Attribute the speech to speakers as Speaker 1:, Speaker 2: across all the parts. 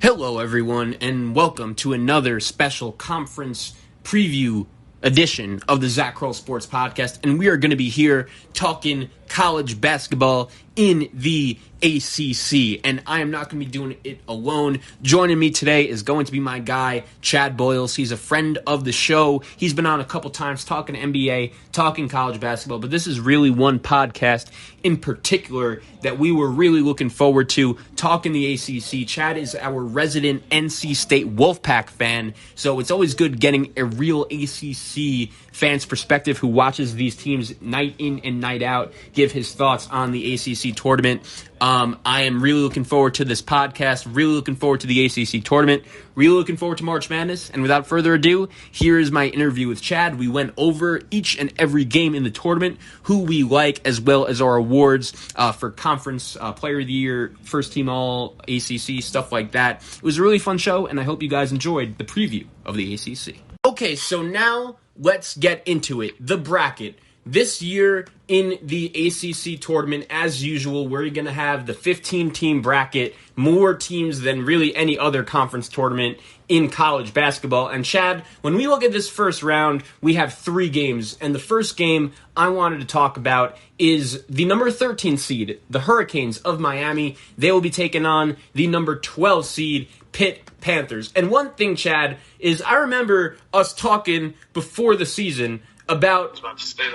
Speaker 1: Hello, everyone, and welcome to another special conference preview edition of the Zach Kroll Sports Podcast. And we are going to be here talking college basketball in the ACC. And I am not going to be doing it alone. Joining me today is going to be my guy, Chad Boyles. He's a friend of the show. He's been on a couple times talking NBA, talking college basketball. But this is really one podcast in particular that we were really looking forward to, talking the ACC. Chad is our resident NC State Wolfpack fan, so it's always good getting a real ACC fan's perspective who watches these teams night in and night out give his thoughts on the ACC tournament. I am really looking forward to this podcast, really looking forward to the ACC tournament, really looking forward to March Madness, and without further ado, here is my interview with Chad. We went over each and every game in the tournament, who we like, as well as our awards for Conference Player of the Year, First Team All, ACC, stuff like that. It was a really fun show, and I hope you guys enjoyed the preview of the ACC. Okay, so now let's get into it. The bracket. This year in the ACC tournament, as usual, we're going to have the 15-team bracket, more teams than really any other conference tournament in college basketball. And Chad, when we look at this first round, we have 3 games. And the first game I wanted to talk about is the number 13 seed, the Hurricanes of Miami. They will be taking on the number 12 seed, Pitt Panthers. And one thing, Chad, is I remember us talking before the season about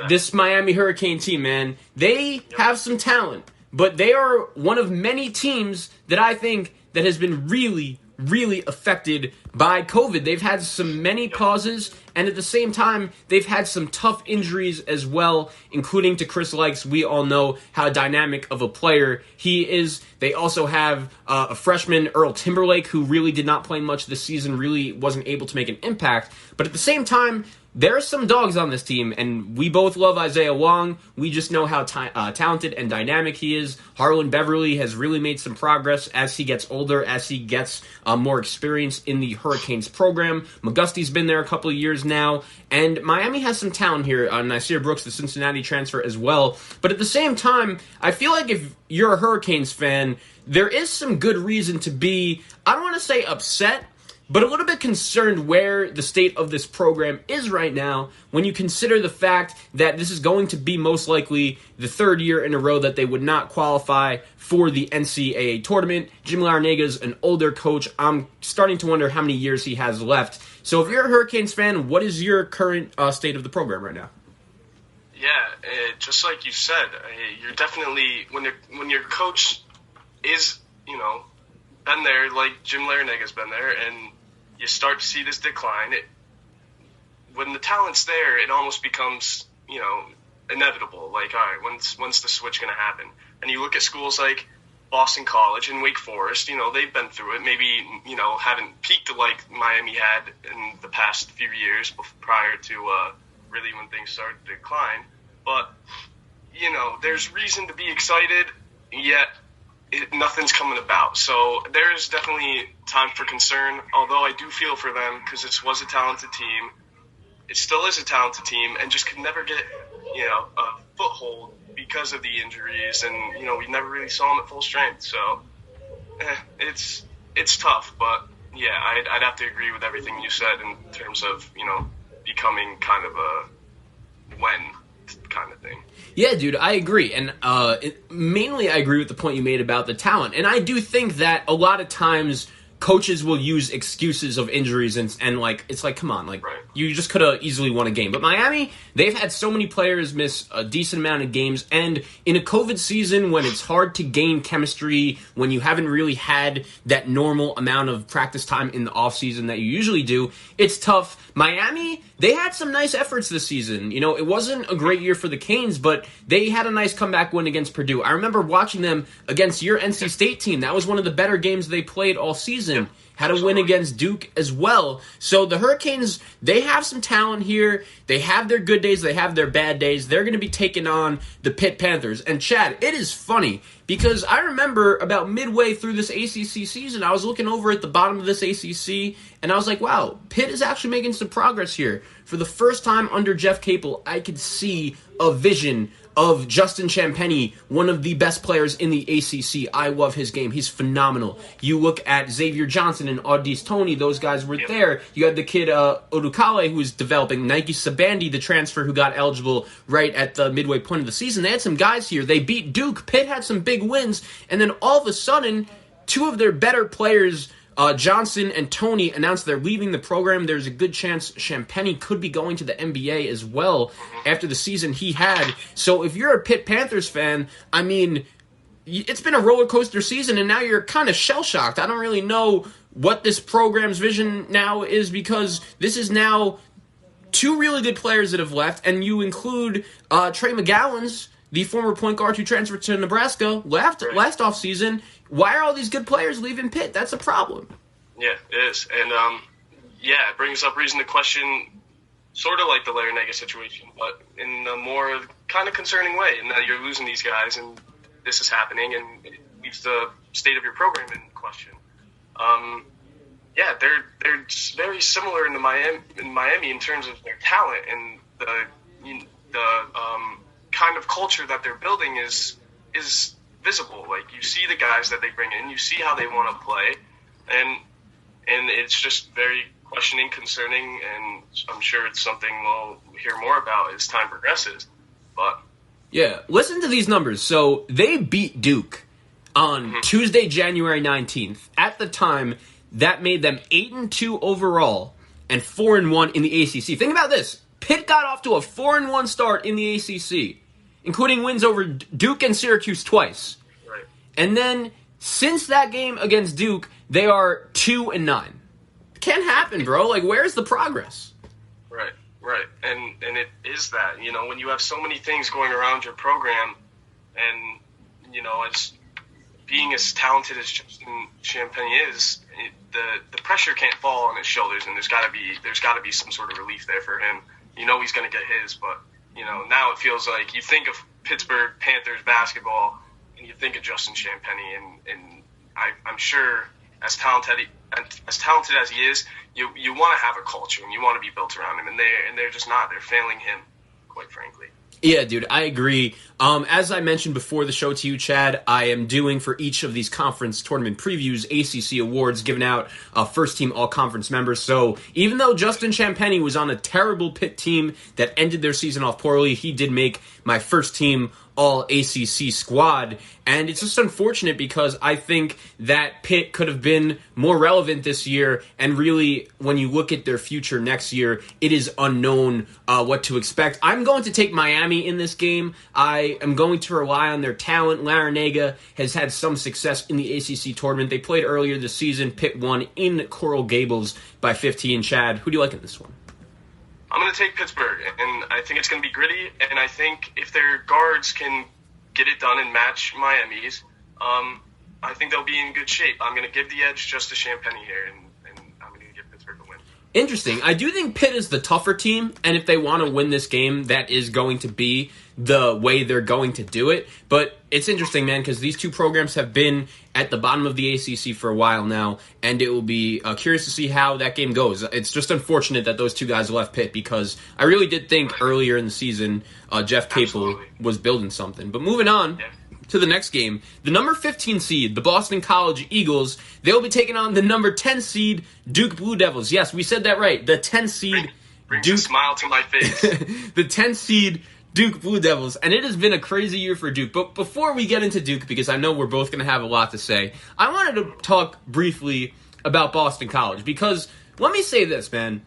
Speaker 1: this Miami Hurricane team, man. They have some talent, but they are one of many teams that I think that has been really affected by COVID. They've had many pauses, and at the same time, they've had some tough injuries as well, including to Chris Likes. We all know how dynamic of a player he is. They also have a freshman, Earl Timberlake, who really did not play much this season, really wasn't able to make an impact. But at the same time, there are some dogs on this team, and we both love Isaiah Wong. We just know how talented and dynamic he is. Harlan Beverly has really made some progress as he gets older, as he gets more experience in the Hurricanes program. McGusty's been there a couple of years now, and Miami has some talent here. Nasir Brooks, the Cincinnati transfer, as well. But at the same time, I feel like if you're a Hurricanes fan, there is some good reason to be, I don't want to say upset, but a little bit concerned where the state of this program is right now when you consider the fact that this is going to be most likely the 3rd year in a row that they would not qualify for the NCAA tournament. Jim Larrañaga's an older coach. I'm starting to wonder how many years he has left. So if you're a Hurricanes fan, what is your current state of the program right now?
Speaker 2: Yeah, just like you said, you're definitely, when your coach is, been there, like Jim Larrañaga's been there, and you start to see this decline. When the talent's there, it almost becomes, inevitable. Like, all right, when's the switch going to happen? And you look at schools like Boston College and Wake Forest, they've been through it. Maybe, haven't peaked like Miami had in the past few years prior to really when things started to decline. But, there's reason to be excited, yet nothing's coming about. So there's definitely time for concern, although I do feel for them because this was a talented team. It still is a talented team and just could never get, a foothold because of the injuries. And, we never really saw them at full strength. So it's tough. But, yeah, I'd have to agree with everything you said in terms of, becoming kind of a when kind of thing.
Speaker 1: Yeah, dude, I agree. And mainly I agree with the point you made about the talent. And I do think that a lot of times coaches will use excuses of injuries and like, it's like, come on, like, right. You just could have easily won a game. But Miami, they've had so many players miss a decent amount of games. And in a COVID season when it's hard to gain chemistry, when you haven't really had that normal amount of practice time in the offseason that you usually do, it's tough. Miami, they had some nice efforts this season. It wasn't a great year for the Canes, but they had a nice comeback win against Purdue. I remember watching them against your NC State team. That was one of the better games they played all season. Yep. Had a win against Duke as well. So the Hurricanes, they have some talent here. They have their good days. They have their bad days. They're going to be taking on the Pitt Panthers. And Chad, it is funny because I remember about midway through this ACC season, I was looking over at the bottom of this ACC, and I was like, wow, Pitt is actually making some progress here. For the first time under Jeff Capel, I could see a vision of Justin Champagnie, one of the best players in the ACC. I love his game. He's phenomenal. You look at Xavier Johnson and Audis Toney, those guys were there. You had the kid Odukale, who's developing. Nike Sabandi, the transfer who got eligible right at the midway point of the season. They had some guys here. They beat Duke. Pitt had some big wins. And then all of a sudden, two of their better players, Johnson and Toney, announced they're leaving the program. There's a good chance Champagnie could be going to the NBA as well after the season he had. So if you're a Pitt Panthers fan, I mean, it's been a roller coaster season, and now you're kind of shell-shocked. I don't really know what this program's vision now is, because this is now two really good players that have left, and you include Trey McGowan's, the former point guard who transferred to Nebraska last offseason. Why are all these good players leaving Pitt? That's a problem.
Speaker 2: Yeah, it is. And, it brings up reason to question sort of like the Larinaga situation, but in a more kind of concerning way, in that you're losing these guys and this is happening, and it leaves the state of your program in question. They're very similar in Miami in terms of their talent, and the kind of culture that they're building is visible. Like, you see the guys that they bring in, you see how they want to play, and it's just very questioning, concerning, and I'm sure it's something we'll hear more about as time progresses. But
Speaker 1: yeah, listen to these numbers. So they beat Duke on Tuesday, January 19th. At the time, that made them 8-2 overall and 4-1 in the ACC. Think about this. Pitt got off to a 4-1 start in the ACC, including wins over Duke and Syracuse twice.
Speaker 2: Right.
Speaker 1: And then, since that game against Duke, they are 2-9. Can't happen, bro. Like, where's the progress?
Speaker 2: Right. And it is that, when you have so many things going around your program, and, as being as talented as Justin Champagnie is, the pressure can't fall on his shoulders, and there's got to be some sort of relief there for him. He's going to get his, but now it feels like you think of Pittsburgh Panthers basketball and you think of Justin Champagnie, and I'm sure as talented as he is, you want to have a culture and you want to be built around him, and they're just not. They're failing him, quite frankly.
Speaker 1: Yeah, dude, I agree. As I mentioned before the show to you, Chad, I am doing for each of these conference tournament previews ACC awards, giving out first-team all-conference members. So even though Justin Champagnie was on a terrible Pitt team that ended their season off poorly, he did make my first-team all-ACC squad. And it's just unfortunate because I think that Pitt could have been more relevant this year, and really, when you look at their future next year, it is unknown what to expect. I'm going to take Miami in this game. I am going to rely on their talent. Larinaga has had some success in the ACC tournament. They played earlier this season. Pitt won in Coral Gables by 15. Chad, who do you like in this one?
Speaker 2: I'm going to take Pittsburgh, and I think it's going to be gritty, and I think if their guards can get it done and match Miami's, I think they'll be in good shape. I'm going to give the edge just to Champagnie here, and I'm going to give Pittsburgh a win.
Speaker 1: Interesting. I do think Pitt is the tougher team, and if they want to win this game, that is going to be the way they're going to do it. But it's interesting, man, because these two programs have been at the bottom of the ACC for a while now, and it will be curious to see how that game goes. It's just unfortunate that those two guys left Pitt, because I really did think earlier in the season Jeff Capel was building something. But moving on to the next game, the number 15 seed, the Boston College Eagles, they'll be taking on the number 10 seed Duke Blue Devils. Yes, we said that right. The 10 seed
Speaker 2: brings a smile to my face.
Speaker 1: The 10 seed Duke Blue Devils, and it has been a crazy year for Duke. But before we get into Duke, because I know we're both going to have a lot to say, I wanted to talk briefly about Boston College, because let me say this, man.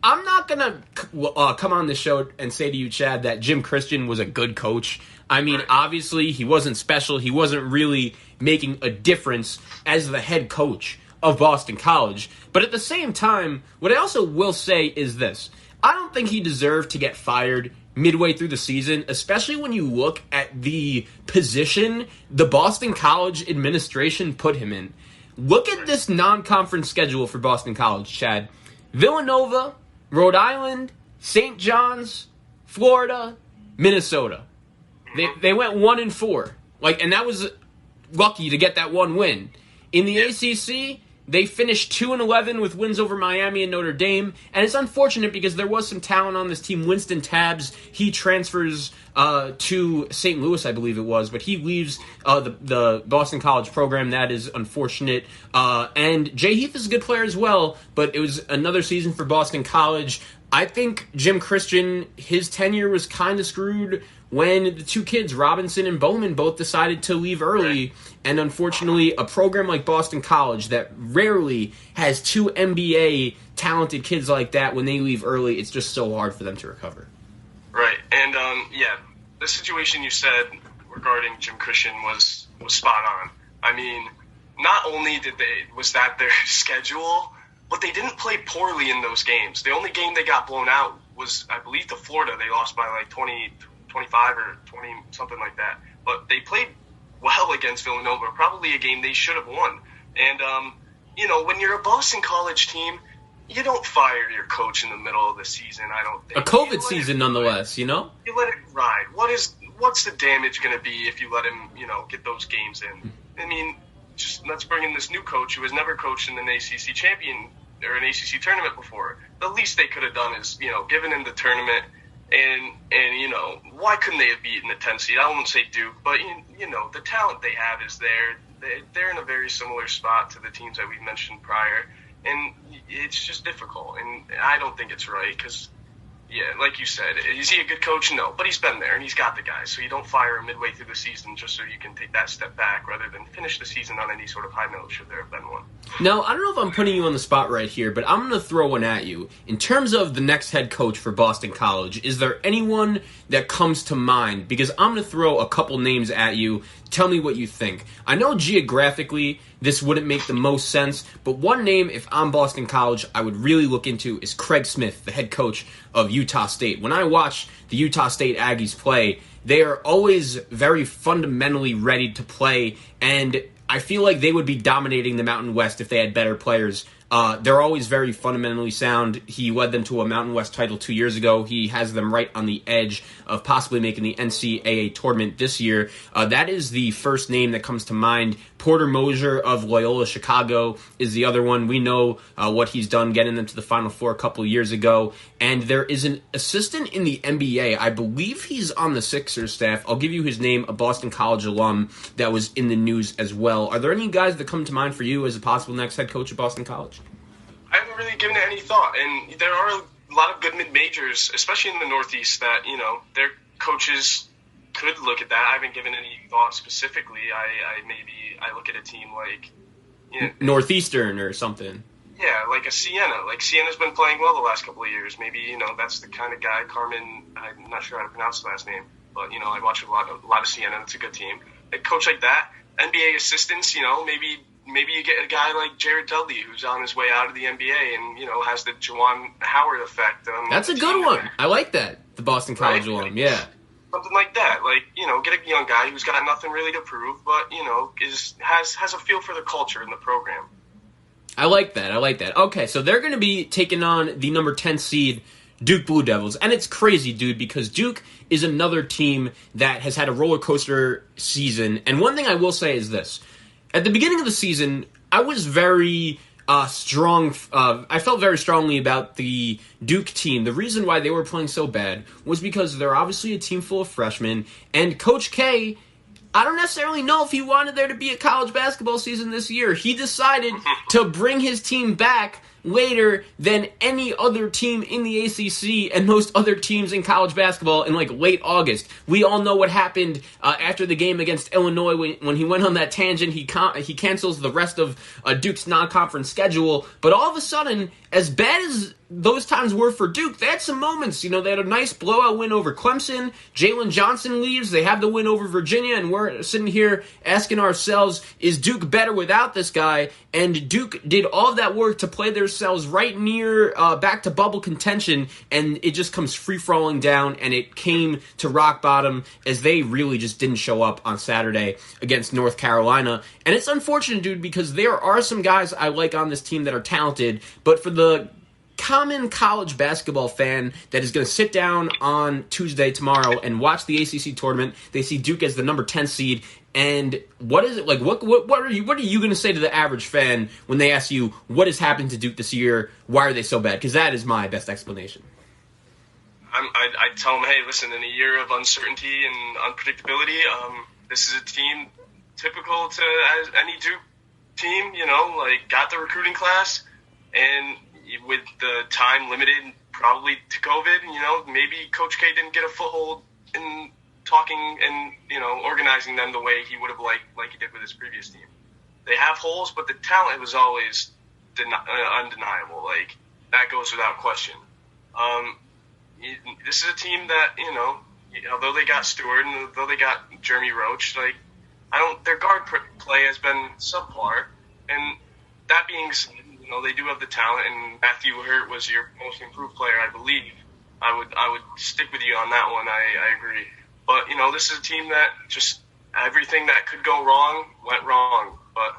Speaker 1: I'm not going to come on this show and say to you, Chad, that Jim Christian was a good coach. I mean, obviously, he wasn't special. He wasn't really making a difference as the head coach of Boston College. But at the same time, what I also will say is this. I don't think he deserved to get fired midway through the season, especially when you look at the position the Boston College administration put him in. Look at this non-conference schedule for Boston College, Chad. Villanova, Rhode Island, St. John's, Florida, Minnesota. They went 1-4. And that was lucky to get that one win. In the ACC, they finished 2-11 with wins over Miami and Notre Dame, and it's unfortunate because there was some talent on this team. Winston Tabbs, he transfers to St. Louis, I believe it was, but he leaves the Boston College program. That is unfortunate. And Jay Heath is a good player as well, but it was another season for Boston College. I think Jim Christian, his tenure was kind of screwed when the two kids, Robinson and Bowman, both decided to leave early. And unfortunately, a program like Boston College that rarely has two NBA talented kids like that, when they leave early, it's just so hard for them to recover.
Speaker 2: Right. And, the situation you said regarding Jim Christian was spot on. I mean, not only was that their schedule, but they didn't play poorly in those games. The only game they got blown out was, I believe, to Florida. They lost by like 20, 25 or 20, something like that. But they played well against Villanova, probably a game they should have won. And, when you're a Boston College team, you don't fire your coach in the middle of the season, I don't think.
Speaker 1: A COVID season, nonetheless,
Speaker 2: You let it ride. What's the damage going to be if you let him, get those games in? I mean, just let's bring in this new coach who has never coached in an ACC champion or an ACC tournament before. The least they could have done is, given him the tournament. And why couldn't they have beaten the 10 seed? I won't say Duke, but, the talent they have is there. They're in a very similar spot to the teams that we mentioned prior. And it's just difficult. And I don't think it's right because, like you said, is he a good coach? No, but he's been there and he's got the guys. So you don't fire him midway through the season just so you can take that step back rather than finish the season on any sort of high note should there have been one.
Speaker 1: Now, I don't know if I'm putting you on the spot right here, but I'm going to throw one at you. In terms of the next head coach for Boston College, is there anyone that comes to mind? Because I'm going to throw a couple names at you. Tell me what you think. I know geographically this wouldn't make the most sense, but one name, if I'm Boston College, I would really look into is Craig Smith, the head coach of Utah State. When I watch the Utah State Aggies play, they are always very fundamentally ready to play, and I feel like they would be dominating the Mountain West if they had better players. They're always very fundamentally sound. He led them to a Mountain West title 2 years ago. He has them right on the edge of possibly making the NCAA tournament this year. That is the first name that comes to mind. Porter Moser of Loyola Chicago is the other one. We know what he's done getting them to the Final Four a couple of years ago. And there is an assistant in the NBA. I believe he's on the Sixers staff. I'll give you his name, a Boston College alum that was in the news as well. Are there any guys that come to mind for you as a possible next head coach at Boston College?
Speaker 2: I haven't really given it any thought, and there are a lot of good mid-majors, especially in the Northeast, that, their coaches could look at that. I haven't given any thought specifically. I look at a team like...
Speaker 1: Northeastern or something.
Speaker 2: Yeah, like a Siena. Like, Siena's been playing well the last couple of years. Maybe, that's the kind of guy, Carmen, I'm not sure how to pronounce the last name, but, I watch a lot of Siena. It's a good team. A coach like that, NBA assistants, maybe you get a guy like Jared Dudley who's on his way out of the NBA and, has the Juwan Howard effect.
Speaker 1: That's a good one. I like that. The Boston College alum, yeah.
Speaker 2: Something like that. Like, get a young guy who's got nothing really to prove, but, has a feel for the culture in the program.
Speaker 1: I like that. Okay, so they're going to be taking on the number 10 seed Duke Blue Devils. And it's crazy, dude, because Duke is another team that has had a roller coaster season. And one thing I will say is this. At the beginning of the season, I was very strong. I felt very strongly about the Duke team. The reason why they were playing so bad was because they're obviously a team full of freshmen. And Coach K, I don't necessarily know if he wanted there to be a college basketball season this year. He decided to bring his team back later than any other team in the ACC and most other teams in college basketball in like late August. We all know what happened after the game against Illinois when he went on that tangent. He cancels the rest of Duke's non-conference schedule. But all of a sudden, as bad as those times were for Duke, they had some moments. They had a nice blowout win over Clemson. Jalen Johnson leaves. They have the win over Virginia, and we're sitting here asking ourselves, is Duke better without this guy? And Duke did all of that work to play themselves right near back to bubble contention, and it just comes free-falling down, and it came to rock bottom as they really just didn't show up on Saturday against North Carolina. And it's unfortunate, dude, because there are some guys I like on this team that are talented, but for the common college basketball fan that is going to sit down on Tuesday, tomorrow, and watch the ACC tournament. They see Duke as the number 10 seed. And what is it like? What are you going to say to the average fan when they ask you what has happened to Duke this year? Why are they so bad? Because that is my best explanation.
Speaker 2: I tell them, hey, listen, in a year of uncertainty and unpredictability, this is a team typical to as any Duke team. Got the recruiting class, and with the time limited, probably to COVID, maybe Coach K didn't get a foothold in talking and, organizing them the way he would have liked, like he did with his previous team. They have holes, but the talent was always undeniable. Like, that goes without question. This is a team that, although they got Stewart and although they got Jeremy Roach, their guard play has been subpar. And that being said, they do have the talent, and Matthew Hurt was your most improved player, I believe. I would stick with you on that one. I agree. But, this is a team that just everything that could go wrong went wrong. But,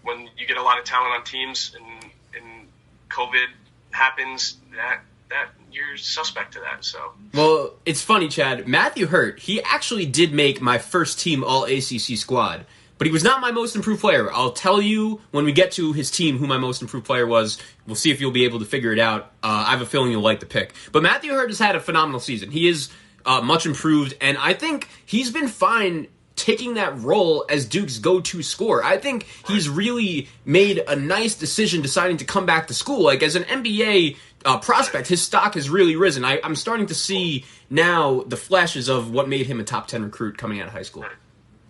Speaker 2: when you get a lot of talent on teams and COVID happens, that you're suspect to that. So. Well,
Speaker 1: it's funny, Chad. Matthew Hurt, he actually did make my first team All-ACC squad. But he was not my most improved player. I'll tell you when we get to his team who my most improved player was. We'll see if you'll be able to figure it out. I have a feeling you'll like the pick. But Matthew Hurt has had a phenomenal season. He is much improved, and I think he's been fine taking that role as Duke's go-to scorer. I think he's really made a nice decision deciding to come back to school. Like, as an NBA prospect, his stock has really risen. I'm starting to see now the flashes of what made him a top 10 recruit coming out of high school.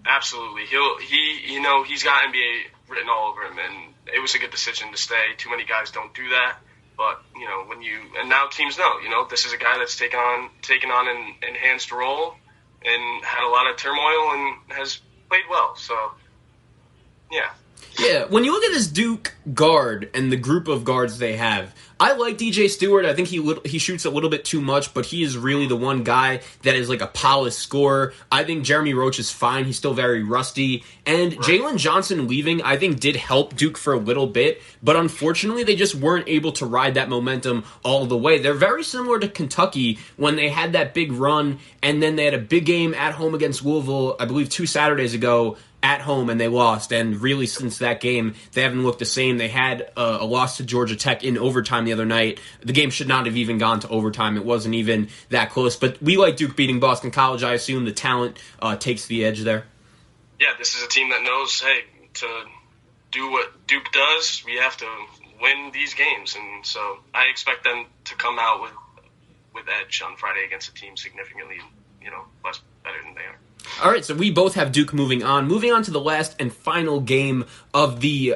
Speaker 2: Absolutely. He's got NBA written all over him, and it was a good decision to stay. Too many guys don't do that. But, and now teams know, this is a guy that's taken on an enhanced role and had a lot of turmoil and has played well. So, yeah.
Speaker 1: Yeah, when you look at this Duke guard and the group of guards they have, I like DJ Stewart. I think he shoots a little bit too much, but he is really the one guy that is like a polished scorer. I think Jeremy Roach is fine. He's still very rusty. And Jalen Johnson leaving, I think, did help Duke for a little bit, but unfortunately they just weren't able to ride that momentum all the way. They're very similar to Kentucky when they had that big run, and then they had a big game at home against Louisville, I believe 2 Saturdays ago, at home, and they lost. And really, since that game, they haven't looked the same. They had a loss to Georgia Tech in overtime the other night. The game should not have even gone to overtime. It wasn't even that close. But we like Duke beating Boston College. I assume the talent takes the edge there.
Speaker 2: Yeah, this is a team that knows, hey, to do what Duke does, we have to win these games. And so I expect them to come out with edge on Friday against a team significantly, less better than they are.
Speaker 1: All right, so we both have Duke moving on. Moving on to the last and final game of the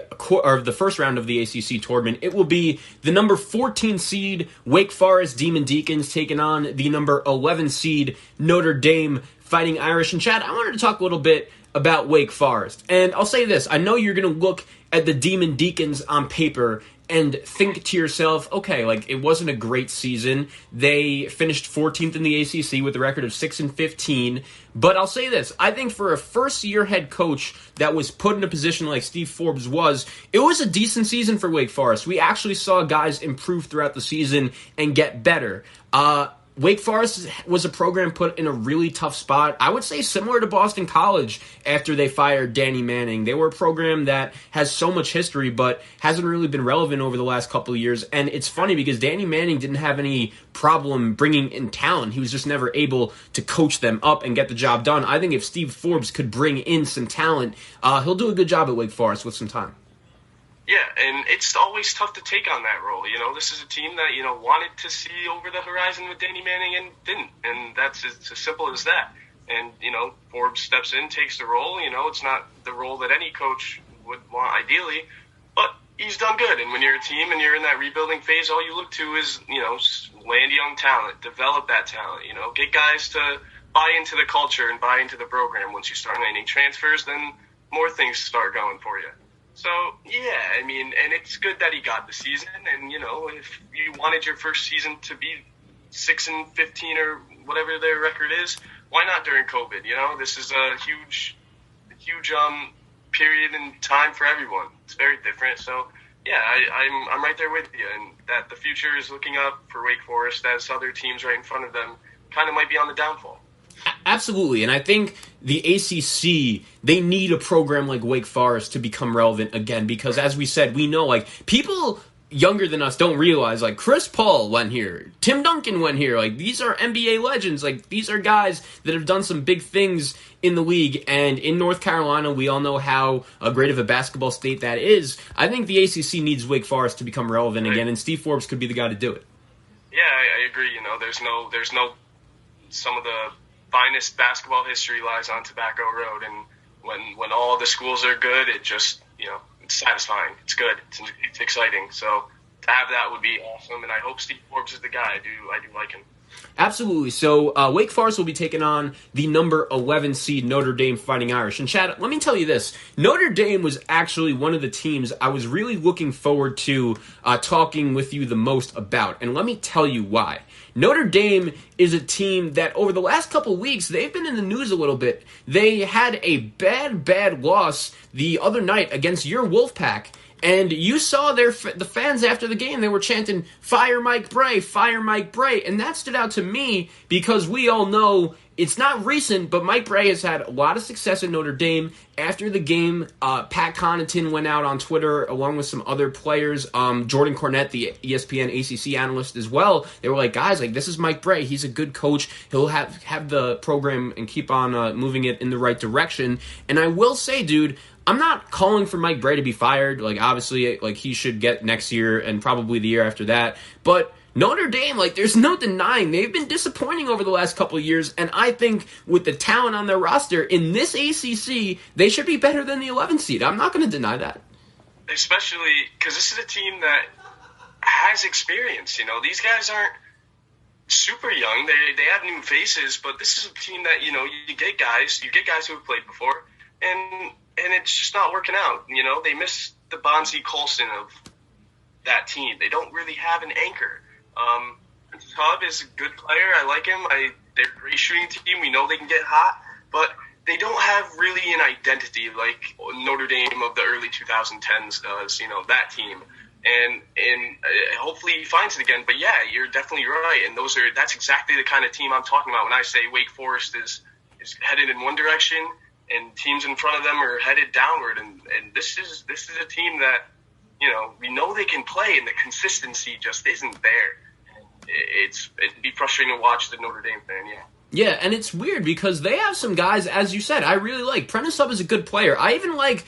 Speaker 1: first round of the ACC tournament. It will be the number 14 seed Wake Forest Demon Deacons taking on the number 11 seed Notre Dame Fighting Irish. And Chad, I wanted to talk a little bit about Wake Forest. And I'll say this. I know you're going to look at the Demon Deacons on paper and think to yourself, okay, it wasn't a great season. They finished 14th in the ACC with a record of 6-15. But I'll say this, I think for a first-year head coach that was put in a position like Steve Forbes was, it was a decent season for Wake Forest. We actually saw guys improve throughout the season and get better. Wake Forest was a program put in a really tough spot. I would say similar to Boston College after they fired Danny Manning. They were a program that has so much history but hasn't really been relevant over the last couple of years. And it's funny because Danny Manning didn't have any problem bringing in talent. He was just never able to coach them up and get the job done. I think if Steve Forbes could bring in some talent, he'll do a good job at Wake Forest with some time.
Speaker 2: Yeah, and it's always tough to take on that role. This is a team that, wanted to see over the horizon with Danny Manning and didn't. And that's as simple as that. And, Forbes steps in, takes the role. It's not the role that any coach would want ideally, but he's done good. And when you're a team and you're in that rebuilding phase, all you look to is, land young talent, develop that talent, get guys to buy into the culture and buy into the program. Once you start landing transfers, then more things start going for you. So, yeah, and it's good that he got the season. And, if you wanted your first season to be 6-15 or whatever their record is, why not during COVID? This is a huge period in time for everyone. It's very different. So, Yeah, I'm right there with you, and that the future is looking up for Wake Forest as other teams right in front of them kind of might be on the downfall.
Speaker 1: Absolutely, and I think the ACC, they need a program like Wake Forest to become relevant again, because as we said, we know, like, people younger than us don't realize, like, Chris Paul went here, Tim Duncan went here, like, these are NBA legends, like, these are guys that have done some big things in the league, and in North Carolina, we all know how great of a basketball state that is. I think the ACC needs Wake Forest to become relevant again, and Steve Forbes could be the guy to do it.
Speaker 2: Yeah, I agree. There's no some of the finest basketball history lies on Tobacco Road, and when all the schools are good, it just, it's satisfying. It's good. It's exciting. So to have that would be awesome, and I hope Steve Forbes is the guy. I do like him.
Speaker 1: Absolutely. So Wake Forest will be taking on the number 11 seed Notre Dame Fighting Irish. And Chad, let me tell you this. Notre Dame was actually one of the teams I was really looking forward to talking with you the most about. And let me tell you why. Notre Dame is a team that over the last couple weeks, they've been in the news a little bit. They had a bad loss the other night against your Wolfpack. And you saw the fans after the game, they were chanting, "Fire Mike Bray, fire Mike Bray." And that stood out to me because we all know it's not recent, but Mike Bray has had a lot of success at Notre Dame. After the game, Pat Connaughton went out on Twitter along with some other players, Jordan Cornette, the ESPN ACC analyst as well. They were like, guys, like, this is Mike Bray. He's a good coach. He'll have the program and keep on moving it in the right direction. And I will say, dude, I'm not calling for Mike Bray to be fired. Like, obviously, like, he should get next year and probably the year after that. But Notre Dame, like, there's no denying they've been disappointing over the last couple of years, and I think with the talent on their roster in this ACC, they should be better than the 11th seed. I'm not going to deny that.
Speaker 2: Especially because this is a team that has experience. These guys aren't super young. They have new faces, but this is a team that, you get guys who have played before, and it's just not working out. They miss the Bonzie Colson of that team. They don't really have an anchor. Tubb is a good player. I like him. They're a great shooting team. We know they can get hot, but they don't have really an identity like Notre Dame of the early 2010s does, that team. And hopefully he finds it again. But yeah, you're definitely right. And that's exactly the kind of team I'm talking about when I say Wake Forest is headed in one direction and teams in front of them are headed downward. And this is a team that, we know they can play, and the consistency just isn't there. It'd be frustrating to watch the Notre Dame fan, yeah.
Speaker 1: Yeah, and it's weird because they have some guys, as you said, I really like. Prentice Hub is a good player. I even like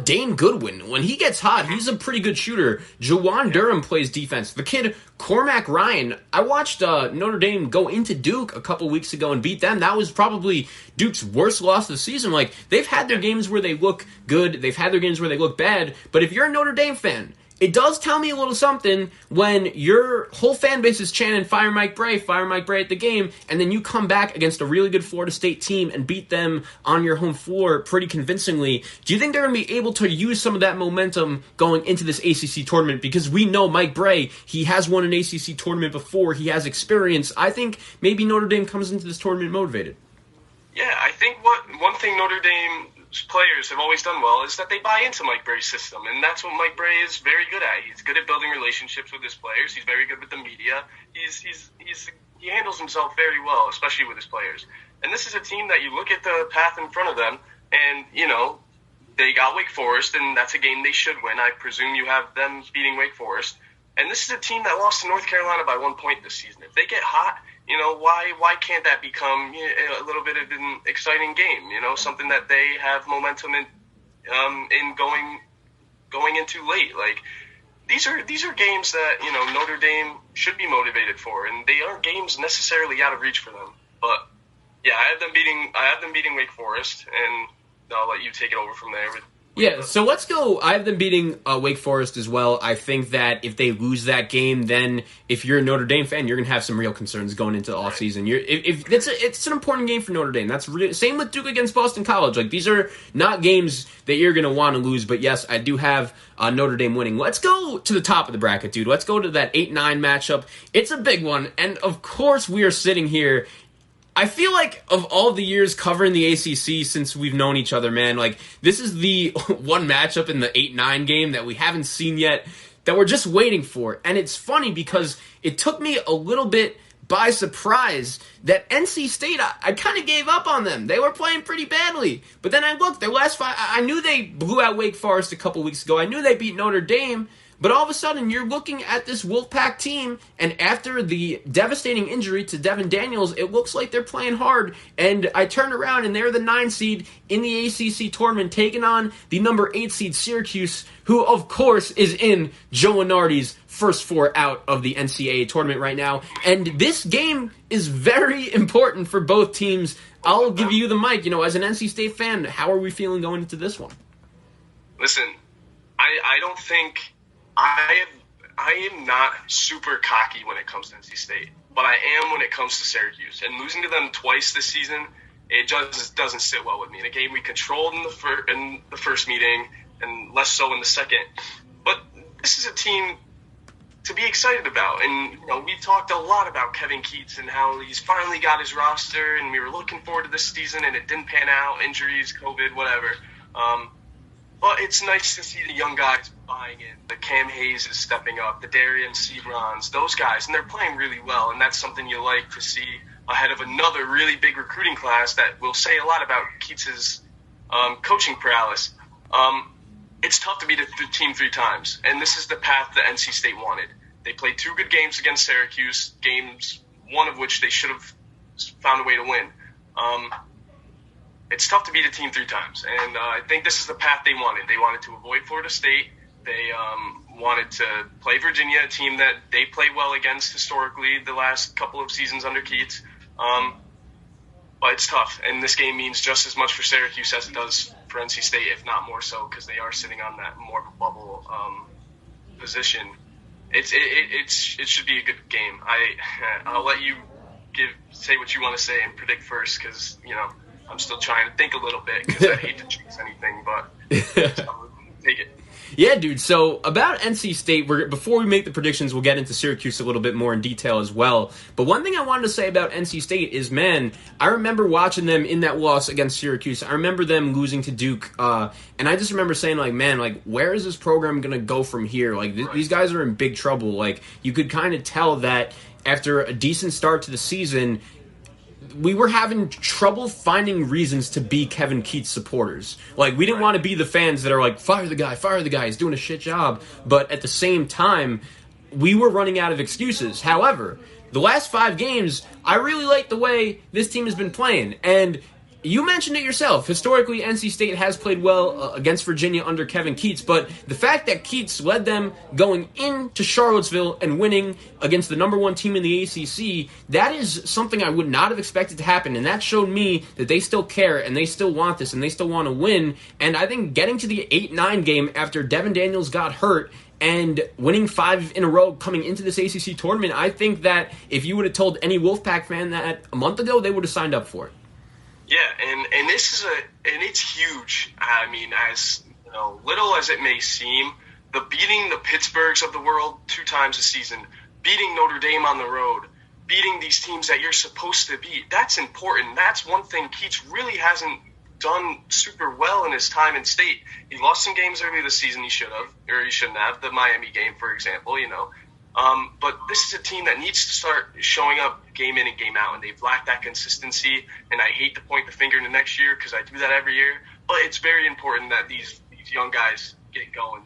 Speaker 1: Dane Goodwin. When he gets hot, he's a pretty good shooter. Jawan Durham plays defense. The kid, Cormac Ryan, I watched Notre Dame go into Duke a couple weeks ago and beat them. That was probably Duke's worst loss of the season. Like, they've had their games where they look good. They've had their games where they look bad. But if you're a Notre Dame fan, it does tell me a little something when your whole fan base is chanting fire Mike Bray at the game, and then you come back against a really good Florida State team and beat them on your home floor pretty convincingly. Do you think they're going to be able to use some of that momentum going into this ACC tournament? Because we know Mike Bray, he has won an ACC tournament before. He has experience. I think maybe Notre Dame comes into this tournament motivated.
Speaker 2: Yeah, I think one thing Notre Dame players have always done well is that they buy into Mike Bray's system, and that's what Mike Bray is very good at. He's good at building relationships with his players. He's very good with the media. He handles himself very well, especially with his players. And this is a team that you look at the path in front of them, and they got Wake Forest, and that's a game they should win. I presume you have them beating Wake Forest. And this is a team that lost to North Carolina by 1 point this season. If they get hot, why can't that become a little bit of an exciting game? Something that they have momentum in going into late. Like, these are games that Notre Dame should be motivated for, and they aren't games necessarily out of reach for them. But yeah, I have them beating Wake Forest, and I'll let you take it over from there.
Speaker 1: Yeah, so let's go. I have them beating Wake Forest as well. I think that if they lose that game, then if you're a Notre Dame fan, you're going to have some real concerns going into the offseason. If it's an important game for Notre Dame. That's same with Duke against Boston College. Like, these are not games that you're going to want to lose. But yes, I do have Notre Dame winning. Let's go to the top of the bracket, dude. Let's go to that 8-9 matchup. It's a big one, and of course we are sitting here. I feel like of all the years covering the ACC since we've known each other, man, like this is the one matchup in the 8-9 game that we haven't seen yet that we're just waiting for. And it's funny because it took me a little bit by surprise that NC State, I kind of gave up on them. They were playing pretty badly. But then I looked, their last 5, I knew they blew out Wake Forest a couple weeks ago. I knew they beat Notre Dame. But all of a sudden, you're looking at this Wolfpack team, and after the devastating injury to Devin Daniels, it looks like they're playing hard. And I turned around, and they're the 9 seed in the ACC tournament, taking on the number 8 seed Syracuse, who, of course, is in Joe Lunardi's first 4 out of the NCAA tournament right now. And this game is very important for both teams. I'll give you the mic. As an NC State fan, how are we feeling going into this one?
Speaker 2: Listen, I don't think... I am not super cocky when it comes to NC State, but I am when it comes to Syracuse. And losing to them twice this season, it just doesn't sit well with me. In a game we controlled in the first meeting and less so in the second. But this is a team to be excited about. And we talked a lot about Kevin Keats and how he's finally got his roster, and we were looking forward to this season, and it didn't pan out, injuries, COVID, whatever. But it's nice to see the young guys buying in. The Cam Hayes is stepping up, the Darian Seabrons, those guys, and they're playing really well, and that's something you like to see ahead of another really big recruiting class that will say a lot about Keats's coaching prowess. It's tough to beat a team 3 times, and this is the path that NC State wanted. They played 2 good games against Syracuse, games one of which they should have found a way to win. It's tough to beat a team 3 times, and I think this is the path they wanted. They wanted to avoid Florida State. They wanted to play Virginia, a team that they play well against historically the last couple of seasons under Keats. But it's tough, and this game means just as much for Syracuse as it does for NC State, if not more so, because they are sitting on that more of a bubble position. It should be a good game. I'll let you say what you want to say and predict first, because I'm still trying to think a little bit because I hate to chase anything, but take it.
Speaker 1: Yeah, dude. So about NC State, before we make the predictions, we'll get into Syracuse a little bit more in detail as well. But one thing I wanted to say about NC State is, man, I remember watching them in that loss against Syracuse. I remember them losing to Duke, and I just remember saying, where is this program going to go from here? These guys are in big trouble. You could kind of tell that after a decent start to the season, we were having trouble finding reasons to be Kevin Keats supporters. We didn't want to be the fans that are fire the guy, he's doing a shit job. But at the same time, we were running out of excuses. However, the last 5 games, I really like the way this team has been playing. And you mentioned it yourself. Historically, NC State has played well against Virginia under Kevin Keats, but the fact that Keats led them going into Charlottesville and winning against the number 1 team in the ACC, that is something I would not have expected to happen, and that showed me that they still care, and they still want this, and they still want to win. And I think getting to the 8-9 game after Devin Daniels got hurt and winning 5 in a row coming into this ACC tournament, I think that if you would have told any Wolfpack fan that a month ago, they would have signed up for it.
Speaker 2: Yeah, and this is it's huge. I mean, as little as it may seem, beating the Pittsburghs of the world 2 times a season, beating Notre Dame on the road, beating these teams that you're supposed to beat, that's important. That's one thing Keats really hasn't done super well in his time in state. He lost some games early this season he should have, or he shouldn't have. The Miami game, for example, but this is a team that needs to start showing up game in and game out, and they've lacked that consistency, and I hate to point the finger into next year because I do that every year, but it's very important that these young guys get going.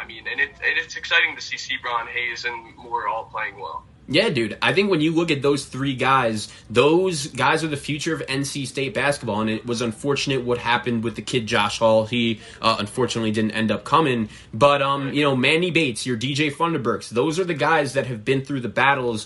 Speaker 2: It's exciting to see Sebron, Hayes, and Moore all playing well.
Speaker 1: Yeah, dude. I think when you look at those 3 guys, those guys are the future of NC State basketball, and it was unfortunate what happened with the kid Josh Hall. He unfortunately didn't end up coming. But, Manny Bates, your DJ Funderburks, those are the guys that have been through the battles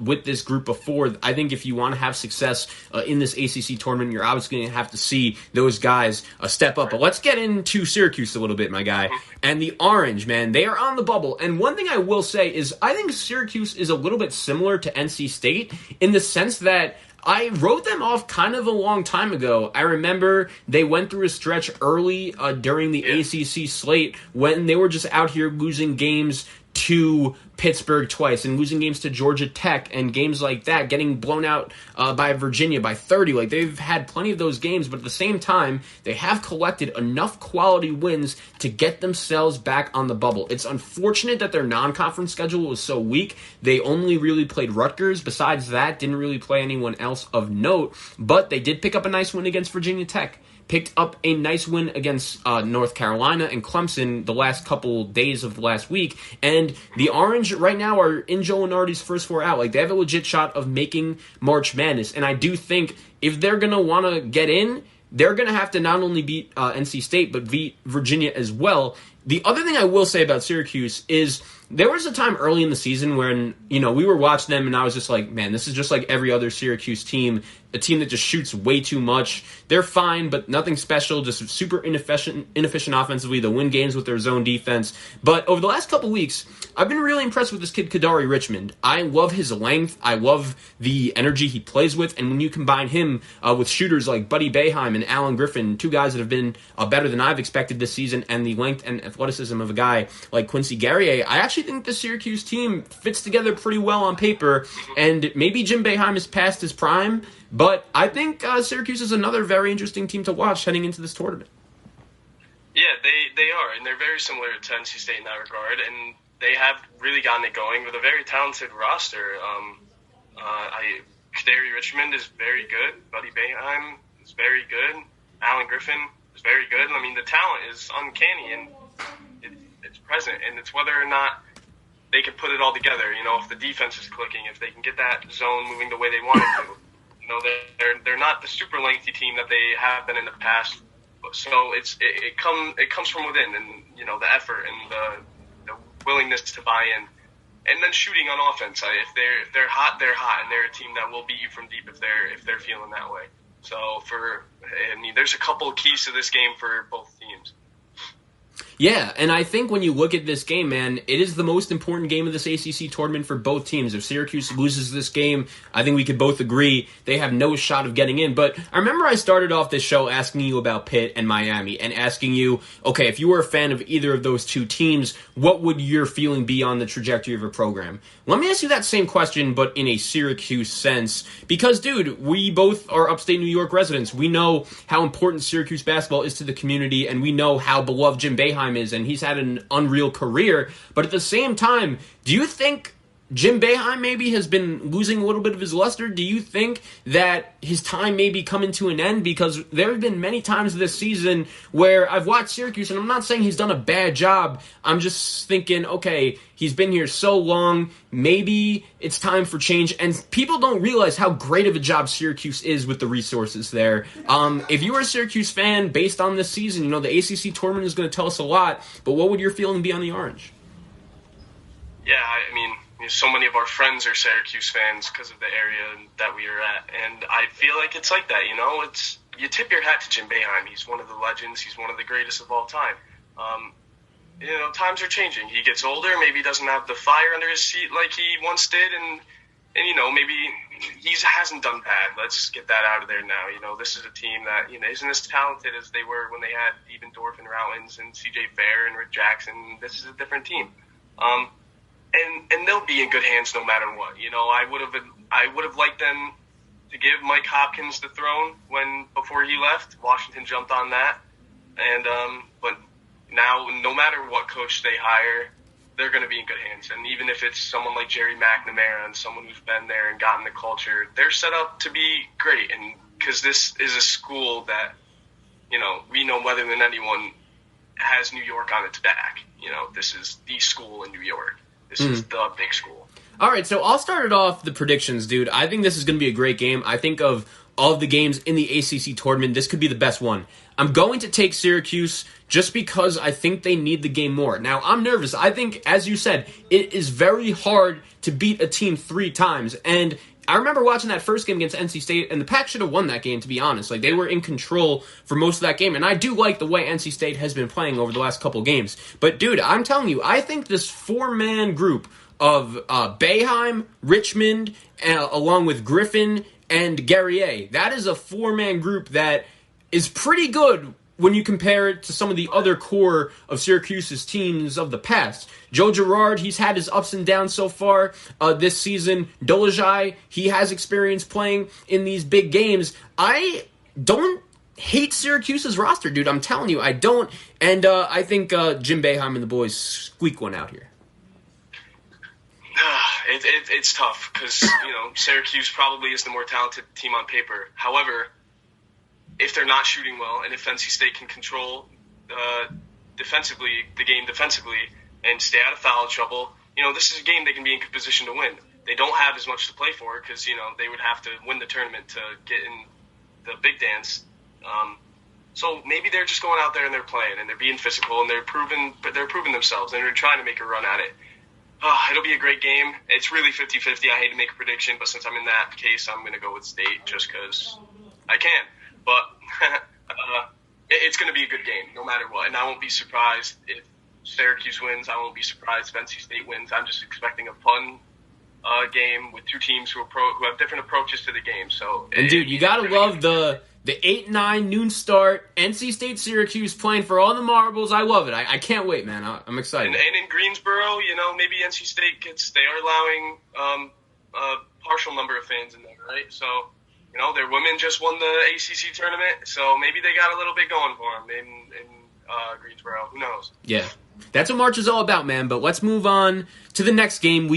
Speaker 1: with this group before. I think if you want to have success in this ACC tournament, you're obviously going to have to see those guys step up. But let's get into Syracuse a little bit, my guy. And the Orange, man, they are on the bubble. And one thing I will say is I think Syracuse is a little bit similar to NC State in the sense that I wrote them off kind of a long time ago. I remember they went through a stretch early during the ACC slate when they were just out here losing games to Pittsburgh twice and losing games to Georgia Tech and games like that, getting blown out by Virginia by 30. Like, they've had plenty of those games, but at the same time, they have collected enough quality wins to get themselves back on the bubble. It's unfortunate that their non-conference schedule was so weak. They only really played Rutgers. Besides that, didn't really play anyone else of note, but they did pick up a nice win against Virginia Tech. Picked up a nice win against North Carolina and Clemson the last couple days of the last week. And the Orange right now are in Joe Lunardi's first four out. Like, they have a legit shot of making March Madness. And I do think if they're going to want to get in, they're going to have to not only beat NC State, but beat Virginia as well. The other thing I will say about Syracuse is there was a time early in the season when, we were watching them and I was just like, man, this is just like every other Syracuse team, a team that just shoots way too much. They're fine, but nothing special, just super inefficient offensively. They'll win games with their zone defense. But over the last couple weeks, I've been really impressed with this kid, Kadari Richmond. I love his length. I love the energy he plays with. And when you combine him with shooters like Buddy Boeheim and Alan Griffin, two guys that have been better than I've expected this season, and the length and athleticism of a guy like Quincy Guerrier, I actually think the Syracuse team fits together pretty well on paper. And maybe Jim Boeheim is past his prime, but I think Syracuse is another very interesting team to watch heading into this tournament.
Speaker 2: Yeah, they are, and they're very similar to NC State in that regard, and they have really gotten it going with a very talented roster. Kadari Richmond is very good. Buddy Boeheim is very good. Alan Griffin is very good. I mean, the talent is uncanny, and it's present, and it's whether or not they can put it all together. If the defense is clicking, if they can get that zone moving the way they want it to. They're not the super lengthy team that they have been in the past. So it comes from within, and the effort and the willingness to buy in, and then shooting on offense. If they're hot, they're hot, and they're a team that will beat you from deep if they're feeling that way. So there's a couple of keys to this game for both teams.
Speaker 1: Yeah, and I think when you look at this game, man, it is the most important game of this ACC tournament for both teams. If Syracuse loses this game, I think we could both agree they have no shot of getting in. But I remember I started off this show asking you about Pitt and Miami and asking you, okay, if you were a fan of either of those two teams, what would your feeling be on the trajectory of a program? Let me ask you that same question, but in a Syracuse sense. Because, dude, we both are upstate New York residents. We know how important Syracuse basketball is to the community, and we know how beloved Jim Boeheim is, and he's had an unreal career. But at the same time, do you think Jim Boeheim maybe has been losing a little bit of his luster? Do you think that his time may be coming to an end? Because there have been many times this season where I've watched Syracuse, and I'm not saying he's done a bad job. I'm just thinking, okay, he's been here so long, maybe it's time for change. And people don't realize how great of a job Syracuse is with the resources there. If you were a Syracuse fan, based on this season, the ACC Tournament is going to tell us a lot, but what would your feeling be on the Orange?
Speaker 2: Yeah, I mean, so many of our friends are Syracuse fans because of the area that we are at, and I feel like it's like that. You tip your hat to Jim Boeheim. He's one of the legends. He's one of the greatest of all time. Times are changing. He gets older. Maybe he doesn't have the fire under his seat like he once did, and maybe he hasn't done bad. Let's get that out of there now. This is a team that isn't as talented as they were when they had Diebendorf and Routins and C.J. Fair and Rick Jackson. This is a different team. And they'll be in good hands no matter what. I would have liked them to give Mike Hopkins the throne before he left. Washington jumped on that, and but now no matter what coach they hire, they're going to be in good hands. And even if it's someone like Jerry McNamara and someone who's been there and gotten the culture, they're set up to be great. And because this is a school that we know better than anyone has New York on its back. This is the school in New York. This is the big school.
Speaker 1: All right, so I'll start it off the predictions, dude. I think this is going to be a great game. I think of all of the games in the ACC tournament, this could be the best one. I'm going to take Syracuse just because I think they need the game more. Now, I'm nervous. I think, as you said, it is very hard to beat a team 3 times. And I remember watching that first game against NC State, and the Pack should have won that game, to be honest. Like, they were in control for most of that game, and I do like the way NC State has been playing over the last couple games. But, dude, I'm telling you, I think this 4-man group of Boeheim, Richmond, along with Griffin and Guerrier, that is a 4-man group that is pretty good when you compare it to some of the other core of Syracuse's teams of the past. Joe Girard, he's had his ups and downs so far this season. Dolezaj, he has experience playing in these big games. I don't hate Syracuse's roster, dude. I'm telling you, I don't. And I think Jim Boeheim and the boys squeak one out here.
Speaker 2: It's tough because, Syracuse probably is the more talented team on paper. However, if they're not shooting well and if NC State can control the game defensively and stay out of foul trouble, this is a game they can be in good position to win. They don't have as much to play for because, they would have to win the tournament to get in the big dance. So maybe they're just going out there and they're playing and they're being physical and they're proving themselves and they're trying to make a run at it. It'll be a great game. It's really 50-50. I hate to make a prediction, but since I'm in that case, I'm going to go with State just because I can. But it's going to be a good game no matter what. And I won't be surprised if Syracuse wins. I won't be surprised if NC State wins. I'm just expecting a fun game with two teams who have different approaches to the game.
Speaker 1: And dude, you got to love the 8-9 noon start, NC State Syracuse playing for all the marbles. I love it. I can't wait, man. I'm excited.
Speaker 2: And in Greensboro, maybe NC State they are allowing a partial number of fans in there, right? So, their women just won the ACC Tournament, so maybe they got a little bit going for them in Greensboro. Who knows?
Speaker 1: Yeah. That's what March is all about, man. But let's move on to the next game.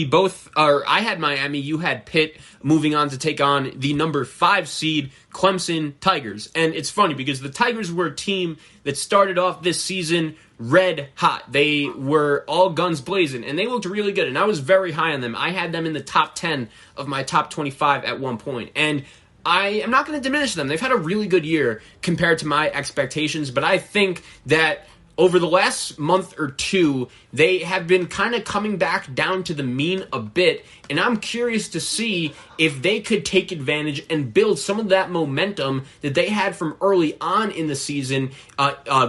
Speaker 1: I had Miami, you had Pitt, moving on to take on the number 5 seed Clemson Tigers. And it's funny because the Tigers were a team that started off this season red hot. They were all guns blazing, and they looked really good. And I was very high on them. I had them in the top 10 of my top 25 at one point. And I am not going to diminish them. They've had a really good year compared to my expectations, but I think that over the last month or two, they have been kind of coming back down to the mean a bit, and I'm curious to see if they could take advantage and build some of that momentum that they had from early on in the season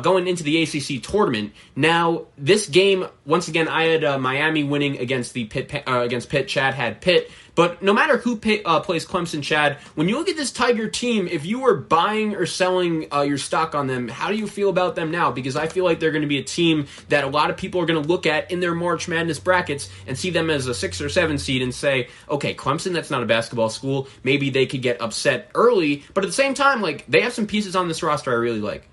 Speaker 1: going into the ACC Tournament. Now, this game, once again, I had Miami winning against Pitt. Chad had Pitt. But no matter who plays Clemson, Chad, when you look at this Tiger team, if you were buying or selling your stock on them, how do you feel about them now? Because I feel like they're going to be a team that a lot of people are going to look at in their March Madness brackets and see them as a 6 or 7 seed and say, okay, Clemson, that's not a basketball school. Maybe they could get upset early. But at the same time, they have some pieces on this roster I really like.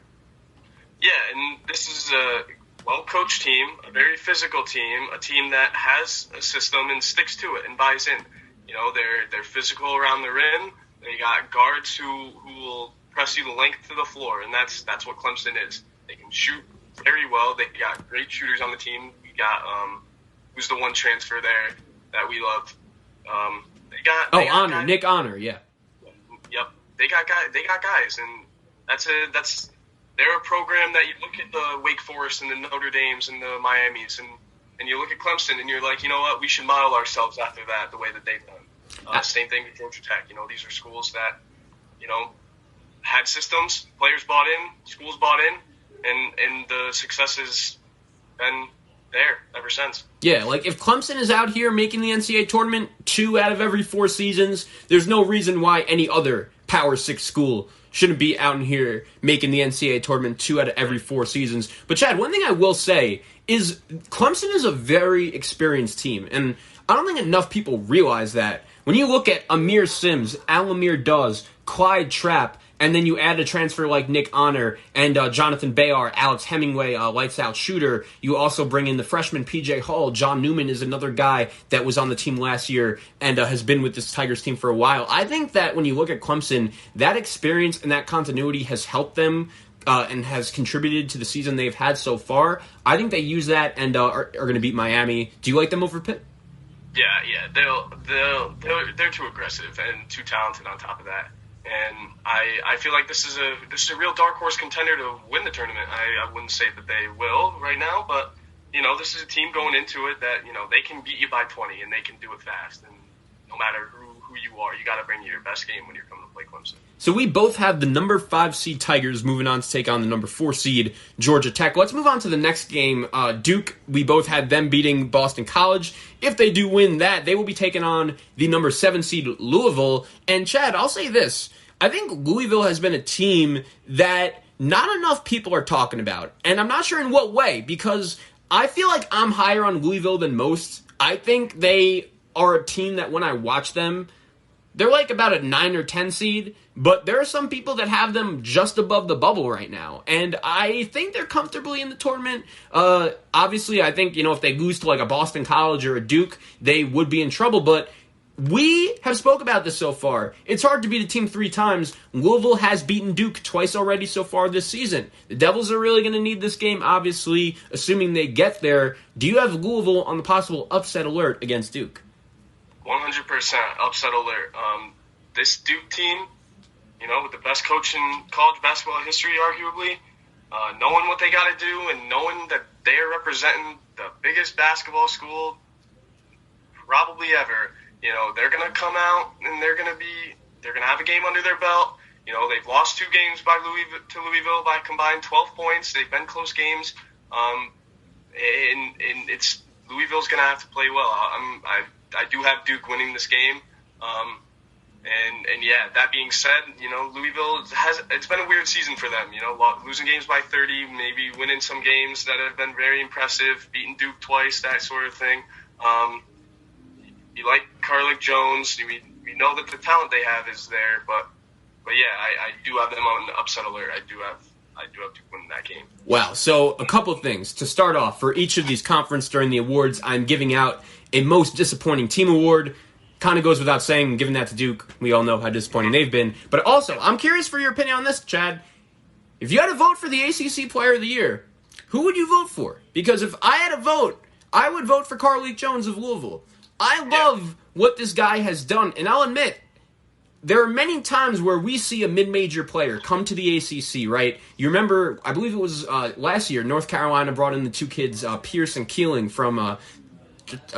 Speaker 2: Yeah, and this is a well-coached team, a very physical team, a team that has a system and sticks to it and buys in. They're physical around the rim. They got guards who will press you the length of the floor, and that's what Clemson is. They can shoot very well. They got great shooters on the team. We got who's the one transfer there that we love.
Speaker 1: Honor, Nick Honor, yeah.
Speaker 2: Yep, they got guys, and they're a program that you look at the Wake Forest and the Notre Dames and the Miamis and you look at Clemson and you're like, you know what, we should model ourselves after that, the way that they've done. Same thing with Georgia Tech. These are schools that, had systems, players bought in, schools bought in, and the success has been there ever since.
Speaker 1: Yeah, if Clemson is out here making the NCAA tournament 2 out of every 4 seasons, there's no reason why any other Power 6 school shouldn't be out in here making the NCAA tournament 2 out of every 4 seasons. But Chad, one thing I will say is Clemson is a very experienced team, and I don't think enough people realize that. When you look at Amir Sims, Alamir Dawes, Clyde Trapp, and then you add a transfer like Nick Honor and Jonathan Bayar, Alex Hemingway, lights-out shooter. You also bring in the freshman P.J. Hall. John Newman is another guy that was on the team last year and has been with this Tigers team for a while. I think that when you look at Clemson, that experience and that continuity has helped them and has contributed to the season they've had so far. I think they use that and are going to beat Miami. Do you like them over Pitt?
Speaker 2: Yeah, they're too aggressive and too talented on top of that. And I feel like this is a real dark horse contender to win the tournament. I wouldn't say that they will right now, but this is a team going into it that they can beat you by 20 and they can do it fast. And no matter who you are, you got to bring your best game when you're coming to play Clemson.
Speaker 1: So we both have the number 5 seed Tigers moving on to take on the number 4 seed Georgia Tech. Let's move on to the next game. Duke, we both had them beating Boston College. If they do win that, they will be taking on the number 7 seed Louisville. And Chad, I'll say this. I think Louisville has been a team that not enough people are talking about. And I'm not sure in what way, because I feel like I'm higher on Louisville than most. I think they are a team that when I watch them, they're like about a 9 or 10 seed, but there are some people that have them just above the bubble right now. And I think they're comfortably in the tournament. Obviously, I think, if they lose to like a Boston College or a Duke, they would be in trouble, but we have spoke about this so far. It's hard to beat a team 3 times. Louisville has beaten Duke twice already so far this season. The Devils are really going to need this game, obviously, assuming they get there. Do you have Louisville on the possible upset alert against Duke?
Speaker 2: 100% upset alert. This Duke team, with the best coach in college basketball history, arguably, knowing what they got to do and knowing that they are representing the biggest basketball school probably ever. They're going to come out and they're going to have a game under their belt. They've lost 2 games to Louisville by combined 12 points. They've been close games. And it's Louisville's going to have to play well. I do have Duke winning this game. And yeah, that being said, Louisville it's been a weird season for them, losing games by 30, maybe winning some games that have been very impressive, beating Duke twice, that sort of thing. You like Carlick Jones. We know that the talent they have is there, but yeah, I do have them on the upset alert. I do have to win that game.
Speaker 1: Wow. So a couple of things to start off. For each of these conference during the awards, I'm giving out a most disappointing team award. Kind of goes without saying, giving that to Duke. We all know how disappointing they've been. But also, I'm curious for your opinion on this, Chad. If you had to vote for the ACC Player of the Year, who would you vote for? Because if I had a vote, I would vote for Carlick Jones of Louisville. I love what this guy has done, and I'll admit, there are many times where we see a mid-major player come to the ACC, right? You remember, I believe it was last year, North Carolina brought in the 2 kids, Pierce and Keeling, from, I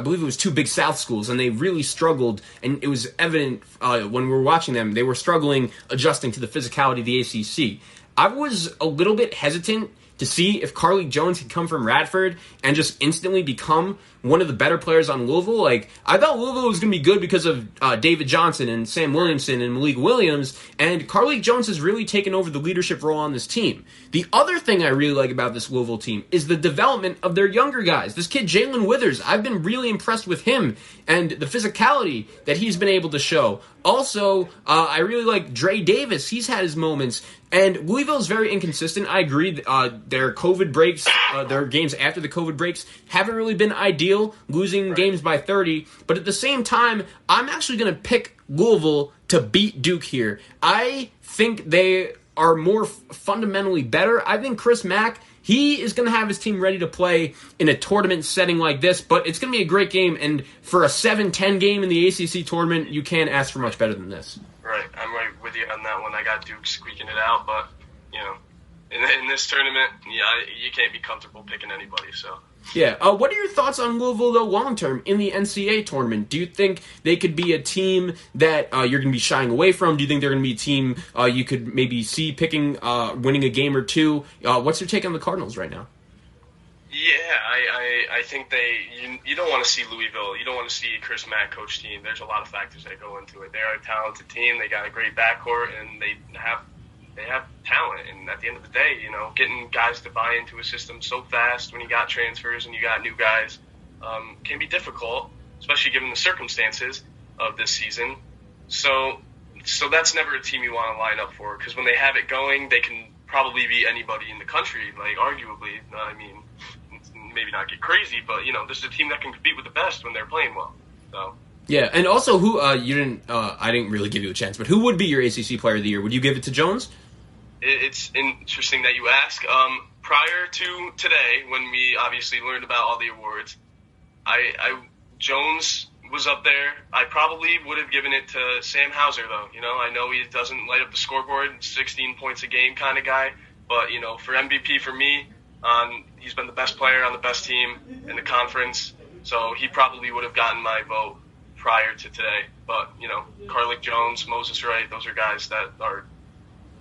Speaker 1: believe it was 2 Big South schools, and they really struggled, and it was evident when we were watching them, they were struggling adjusting to the physicality of the ACC. I was a little bit hesitant to see if Carlick Jones could come from Radford and just instantly become one of the better players on Louisville. Like, I thought Louisville was going to be good because of David Johnson and Sam Williamson and Malik Williams, and Carlick Jones has really taken over the leadership role on this team. The other thing I really like about this Louisville team is the development of their younger guys. This kid, Jalen Withers, I've been really impressed with him and the physicality that he's been able to show. Also, I really like Dre Davis. He's had his moments. And Louisville's very inconsistent. I agree. Their COVID breaks, their games after the COVID breaks, haven't really been ideal, losing games by 30. But at the same time, I'm actually going to pick Louisville to beat Duke here. I think they are more fundamentally better. I think Chris Mack, he is going to have his team ready to play in a tournament setting like this, but it's going to be a great game. And for a 7-10 game in the ACC tournament, you can't ask for much better than this.
Speaker 2: Right, I'm right with you on that one. I got Duke squeaking it out, but in this tournament, you can't be comfortable picking anybody. So
Speaker 1: yeah, what are your thoughts on Louisville though long term in the NCAA tournament? Do you think they could be a team that you're going to be shying away from? Do you think they're going to be a team you could maybe see picking, winning a game or 2? What's your take on the Cardinals right now?
Speaker 2: Yeah, I think you don't want to see Louisville. You don't want to see Chris Mack coach team. There's a lot of factors that go into it. They're a talented team. They got a great backcourt, and they have talent. And at the end of the day, getting guys to buy into a system so fast when you got transfers and you got new guys can be difficult, especially given the circumstances of this season. So that's never a team you want to line up for, because when they have it going, they can probably beat anybody in the country, like arguably. I mean, maybe not get crazy, but this is a team that can compete with the best when they're playing well. So
Speaker 1: yeah, and also who I didn't really give you a chance, but who would be your ACC Player of the Year? Would you give it to Jones?
Speaker 2: It's interesting that you ask. Prior to today, when we obviously learned about all the awards, Jones was up there. I probably would have given it to Sam Hauser, though. I know he doesn't light up the scoreboard, 16 points a game kind of guy, but for MVP for me, he's been the best player on the best team in the conference, so he probably would have gotten my vote prior to today. But, Carlick Jones, Moser, Wright, those are guys that are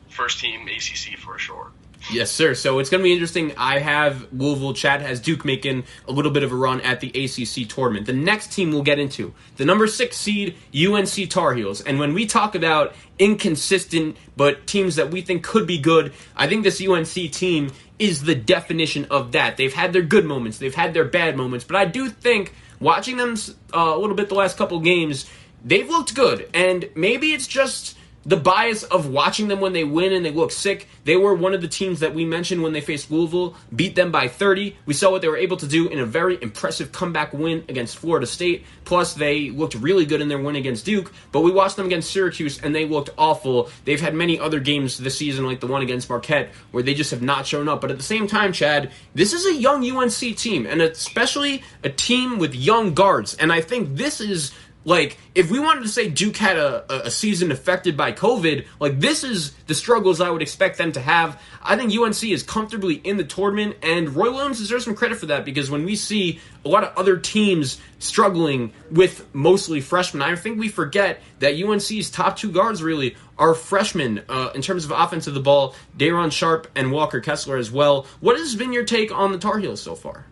Speaker 2: first team ACC for sure.
Speaker 1: Yes, sir. So it's going to be interesting. I have Louisville. Chad has Duke making a little bit of a run at the ACC tournament. The next team we'll get into, the number 6 seed UNC Tar Heels. And when we talk about inconsistent but teams that we think could be good, I think this UNC team is the definition of that. They've had their good moments. They've had their bad moments. But I do think watching them a little bit the last couple of games, they've looked good. And maybe it's just the bias of watching them when they win and they look sick. They were one of the teams that we mentioned when they faced Louisville, beat them by 30. We saw what they were able to do in a very impressive comeback win against Florida State. Plus, they looked really good in their win against Duke, but we watched them against Syracuse and they looked awful. They've had many other games this season, like the one against Marquette, where they just have not shown up. But at the same time, Chad, this is a young UNC team, and especially a team with young guards. And I think this is, like, if we wanted to say Duke had a season affected by COVID, like, this is the struggles I would expect them to have. I think UNC is comfortably in the tournament, and Roy Williams deserves some credit for that, because when we see a lot of other teams struggling with mostly freshmen, I think we forget that UNC's top 2 guards really are freshmen in terms of offense of the ball, Day'Ron Sharpe and Walker Kessler as well. What has been your take on the Tar Heels so far?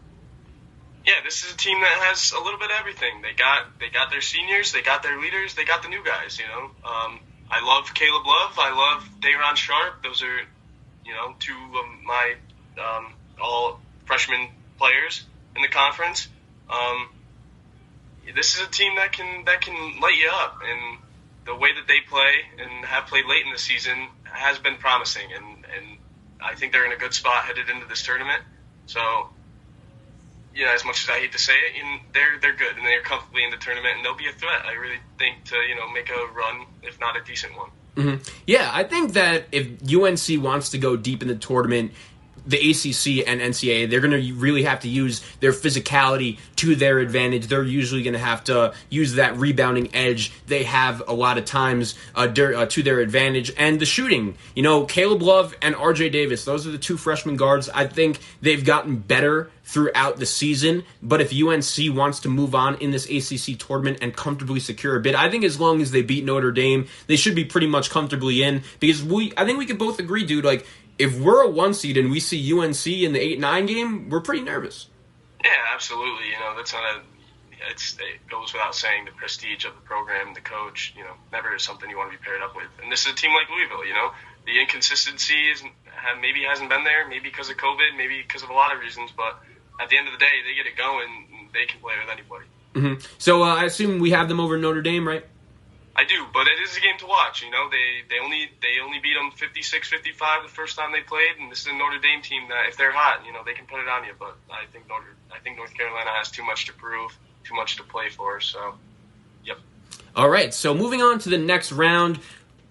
Speaker 2: Yeah, this is a team that has a little bit of everything. They got their seniors, they got their leaders, they got the new guys. I love Caleb Love, I love Day'Ron Sharpe. Those are, 2 of my all freshman players in the conference. This is a team that can light you up, and the way that they play and have played late in the season has been promising, and I think they're in a good spot headed into this tournament. So, as much as I hate to say it, they're good, and they're comfortably in the tournament, and they'll be a threat, I really think, to make a run, if not a decent one.
Speaker 1: Mm-hmm. Yeah, I think that if UNC wants to go deep in the tournament, the ACC and NCAA, they're going to really have to use their physicality to their advantage. They're usually going to have to use that rebounding edge they have a lot of times to their advantage. And the shooting, Caleb Love and RJ Davis, those are the 2 freshman guards. I think they've gotten better throughout the season, but if UNC wants to move on in this ACC tournament and comfortably secure a bid, I think as long as they beat Notre Dame, they should be pretty much comfortably in, because I think we could both agree, dude, like, if we're a 1 seed and we see UNC in the 8-9 game, we're pretty nervous.
Speaker 2: Yeah, absolutely. That's not it goes without saying, the prestige of the program, the coach, never is something you want to be paired up with. And this is a team like Louisville, the inconsistency maybe hasn't been there, maybe because of COVID, maybe because of a lot of reasons, but at the end of the day, they get it going, and they can play with anybody.
Speaker 1: Mm-hmm. So I assume we have them over Notre Dame, right?
Speaker 2: I do, but it is a game to watch. They only beat them 56-55 the first time they played, and this is a Notre Dame team that, if they're hot, they can put it on you. But I think North Carolina has too much to prove, too much to play for. So, yep.
Speaker 1: All right. So moving on to the next round,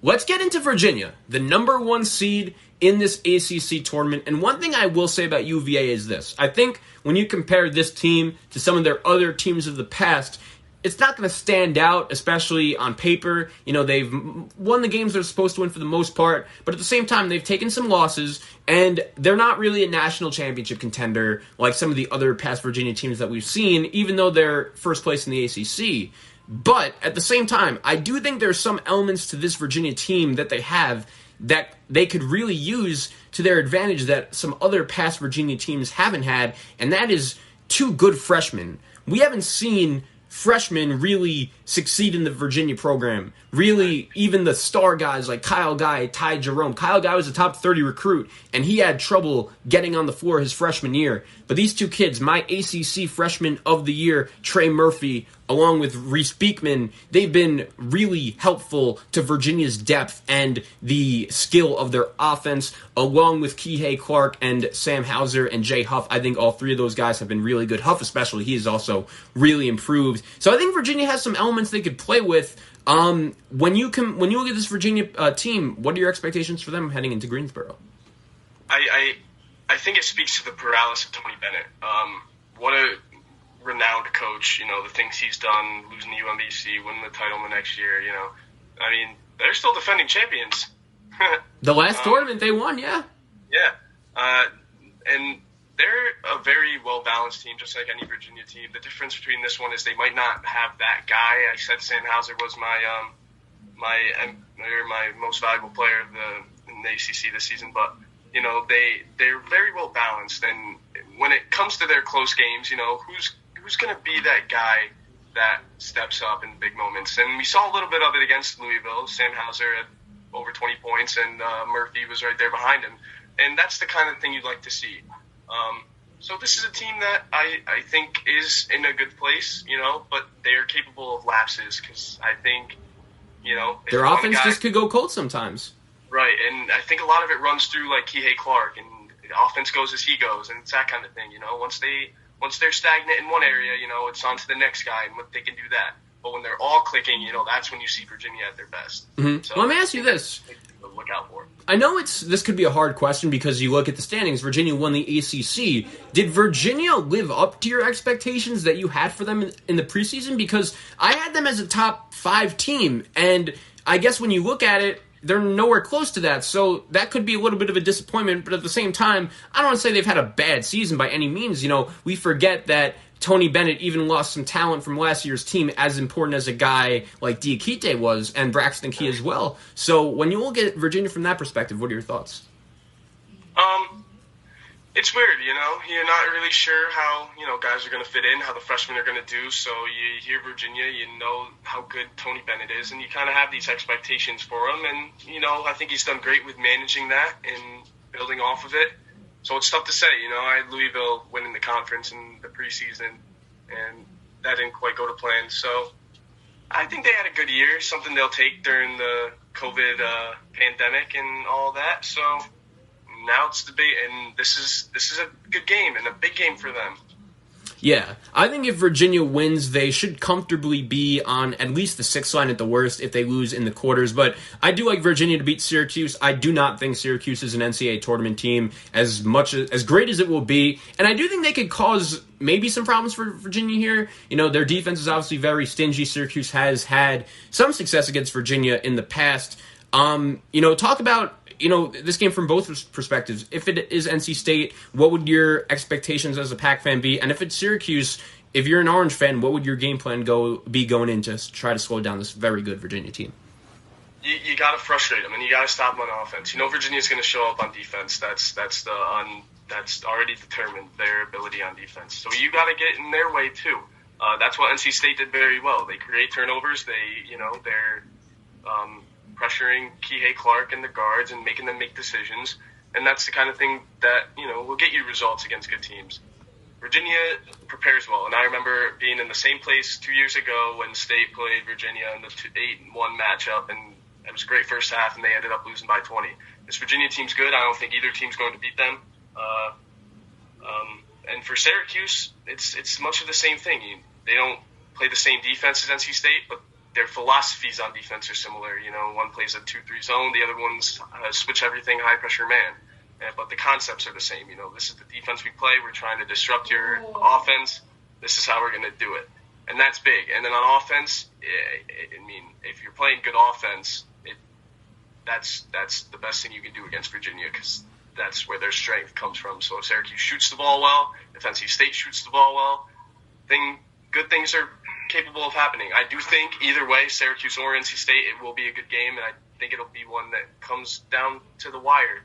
Speaker 1: let's get into Virginia, the number 1 seed in this ACC tournament. And one thing I will say about UVA is this: I think when you compare this team to some of their other teams of the past, it's not going to stand out, especially on paper. They've won the games they're supposed to win for the most part, but at the same time, they've taken some losses, and they're not really a national championship contender like some of the other past Virginia teams that we've seen, even though they're first place in the ACC. But at the same time, I do think there's some elements to this Virginia team that they have that they could really use to their advantage that some other past Virginia teams haven't had, and that is 2 good freshmen. We haven't seen freshmen really succeed in the Virginia program. Really, even the star guys like Kyle Guy, Ty Jerome. Kyle Guy was a top 30 recruit, and he had trouble getting on the floor his freshman year. But these 2 kids, my ACC freshman of the year, Trey Murphy, along with Reese Beekman, they've been really helpful to Virginia's depth and the skill of their offense, along with Kihei Clark and Sam Hauser and Jay Huff. I think all 3 of those guys have been really good. Huff especially, he is also really improved. So I think Virginia has some elements they could play with. When you look at this Virginia team, what are your expectations for them heading into Greensboro?
Speaker 2: I think it speaks to the paralysis of Tony Bennett. What a renowned coach, the things he's done, losing the UMBC, winning the title the next year, they're still defending champions.
Speaker 1: The last tournament they won, yeah.
Speaker 2: Yeah. And they're a very well-balanced team, just like any Virginia team. The difference between this one is they might not have that guy. I said Sam Hauser was my most valuable player in the ACC this season, but You know, they're very well balanced, and when it comes to their close games, you know, who's going to be that guy that steps up in big moments? And we saw a little bit of it against Louisville. Sam Hauser had over 20 points, and Murphy was right there behind him. And that's the kind of thing you'd like to see. So this is a team that I think is in a good place, you know, but they're capable of lapses because I think, you know,
Speaker 1: their offense just could go cold sometimes.
Speaker 2: Right, and I think a lot of it runs through like Kihei Clark, and the offense goes as he goes, and it's that kind of thing, you know. Once they're stagnant in one area, you know, it's on to the next guy and what they can do that. But when they're all clicking, you know, that's when you see Virginia at their best.
Speaker 1: Mm-hmm. So let me ask you this.
Speaker 2: Look out for.
Speaker 1: I know this could be a hard question because you look at the standings. Virginia won the ACC. Did Virginia live up to your expectations that you had for them in the preseason? Because I had them as a top 5 team, and I guess when you look at it, they're nowhere close to that. So that could be a little bit of a disappointment. But at the same time, I don't want to say they've had a bad season by any means. You know, we forget that Tony Bennett even lost some talent from last year's team, as important as a guy like Diakite was, and Braxton Key as well. So when you look at Virginia from that perspective, what are your thoughts?
Speaker 2: It's weird, you know. You're not really sure how, you know, guys are going to fit in, how the freshmen are going to do. So you hear Virginia, you know how good Tony Bennett is, and you kind of have these expectations for him. And, you know, I think he's done great with managing that and building off of it. So it's tough to say, you know. I had Louisville winning the conference in the preseason, and that didn't quite go to plan. So I think they had a good year, something they'll take during the COVID pandemic and all that. So now it's the big, and this is a good game and a big game for them.
Speaker 1: Yeah, I think if Virginia wins, they should comfortably be on at least the 6th line at the worst if they lose in the quarters. But I do like Virginia to beat Syracuse. I do not think Syracuse is an NCAA tournament team as great as it will be. And I do think they could cause maybe some problems for Virginia here. You know, their defense is obviously very stingy. Syracuse has had some success against Virginia in the past. You know, talk about, you know, this game from both perspectives. If it is NC State, what would your expectations as a Pac fan be? And if it's Syracuse, if you're an Orange fan, what would your game plan be going in to try to slow down this very good Virginia team?
Speaker 2: You got to frustrate them, and you got to stop them on offense. You know, Virginia's going to show up on defense. That's already determined, their ability on defense. So you got to get in their way too. That's what NC State did very well. They create turnovers. They're pressuring Kihei Clark and the guards and making them make decisions. And that's the kind of thing that, you know, will get you results against good teams. Virginia prepares well. And I remember being in the same place 2 years ago when State played Virginia in the 8-1 matchup. And it was a great first half, and they ended up losing by 20. This Virginia team's good. I don't think either team's going to beat them. And for Syracuse, it's much of the same thing. They don't play the same defense as NC State, but their philosophies on defense are similar. You know, one plays a 2-3 zone, the other one's switch everything, high pressure man. But the concepts are the same. You know, this is the defense we play. We're trying to disrupt your offense. This is how we're going to do it. And that's big. And then on offense, I mean, if you're playing good offense, that's the best thing you can do against Virginia, because that's where their strength comes from. So if Syracuse shoots the ball well, if NC State shoots the ball well, good things are capable of happening. I do think either way, Syracuse or NC State, it will be a good game, and I think it'll be one that comes down to the wire.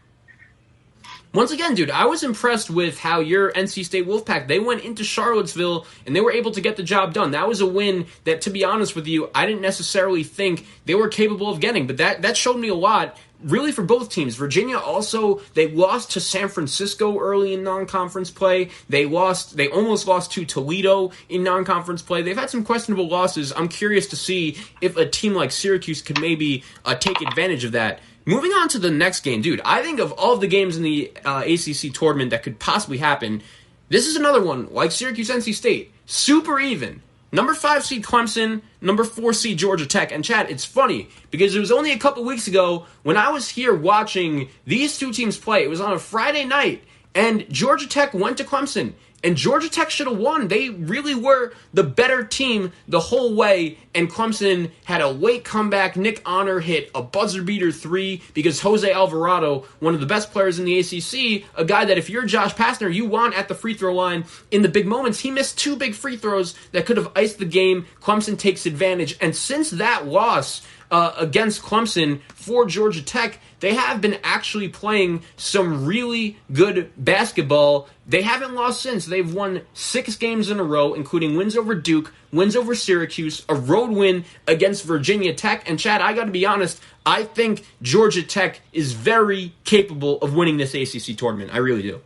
Speaker 1: Once again, dude, I was impressed with how your NC State Wolfpack, they went into Charlottesville and they were able to get the job done. That was a win that, to be honest with you, I didn't necessarily think they were capable of getting, but that showed me a lot, really, for both teams. Virginia also, they lost to San Francisco early in non-conference play. They almost lost to Toledo in non-conference play. They've had some questionable losses. I'm curious to see if a team like Syracuse could maybe take advantage of that. Moving on to the next game, dude, I think of all of the games in the ACC tournament that could possibly happen, this is another one, like Syracuse, NC State, super even. Number 5 seed Clemson, number 4 seed Georgia Tech. And Chad, it's funny, because it was only a couple weeks ago when I was here watching these two teams play. It was on a Friday night, and Georgia Tech went to Clemson. And Georgia Tech should have won. They really were the better team the whole way. And Clemson had a late comeback. Nick Honor hit a buzzer-beater 3 because Jose Alvarado, one of the best players in the ACC, a guy that if you're Josh Pastner, you want at the free throw line in the big moments. He missed 2 big free throws that could have iced the game. Clemson takes advantage. And since that loss against Clemson for Georgia Tech, they have been actually playing some really good basketball. They haven't lost since. They've won 6 games in a row, including wins over Duke, wins over Syracuse, a road win against Virginia Tech. And Chad, I got to be honest, I think Georgia Tech is very capable of winning this ACC tournament. I really do.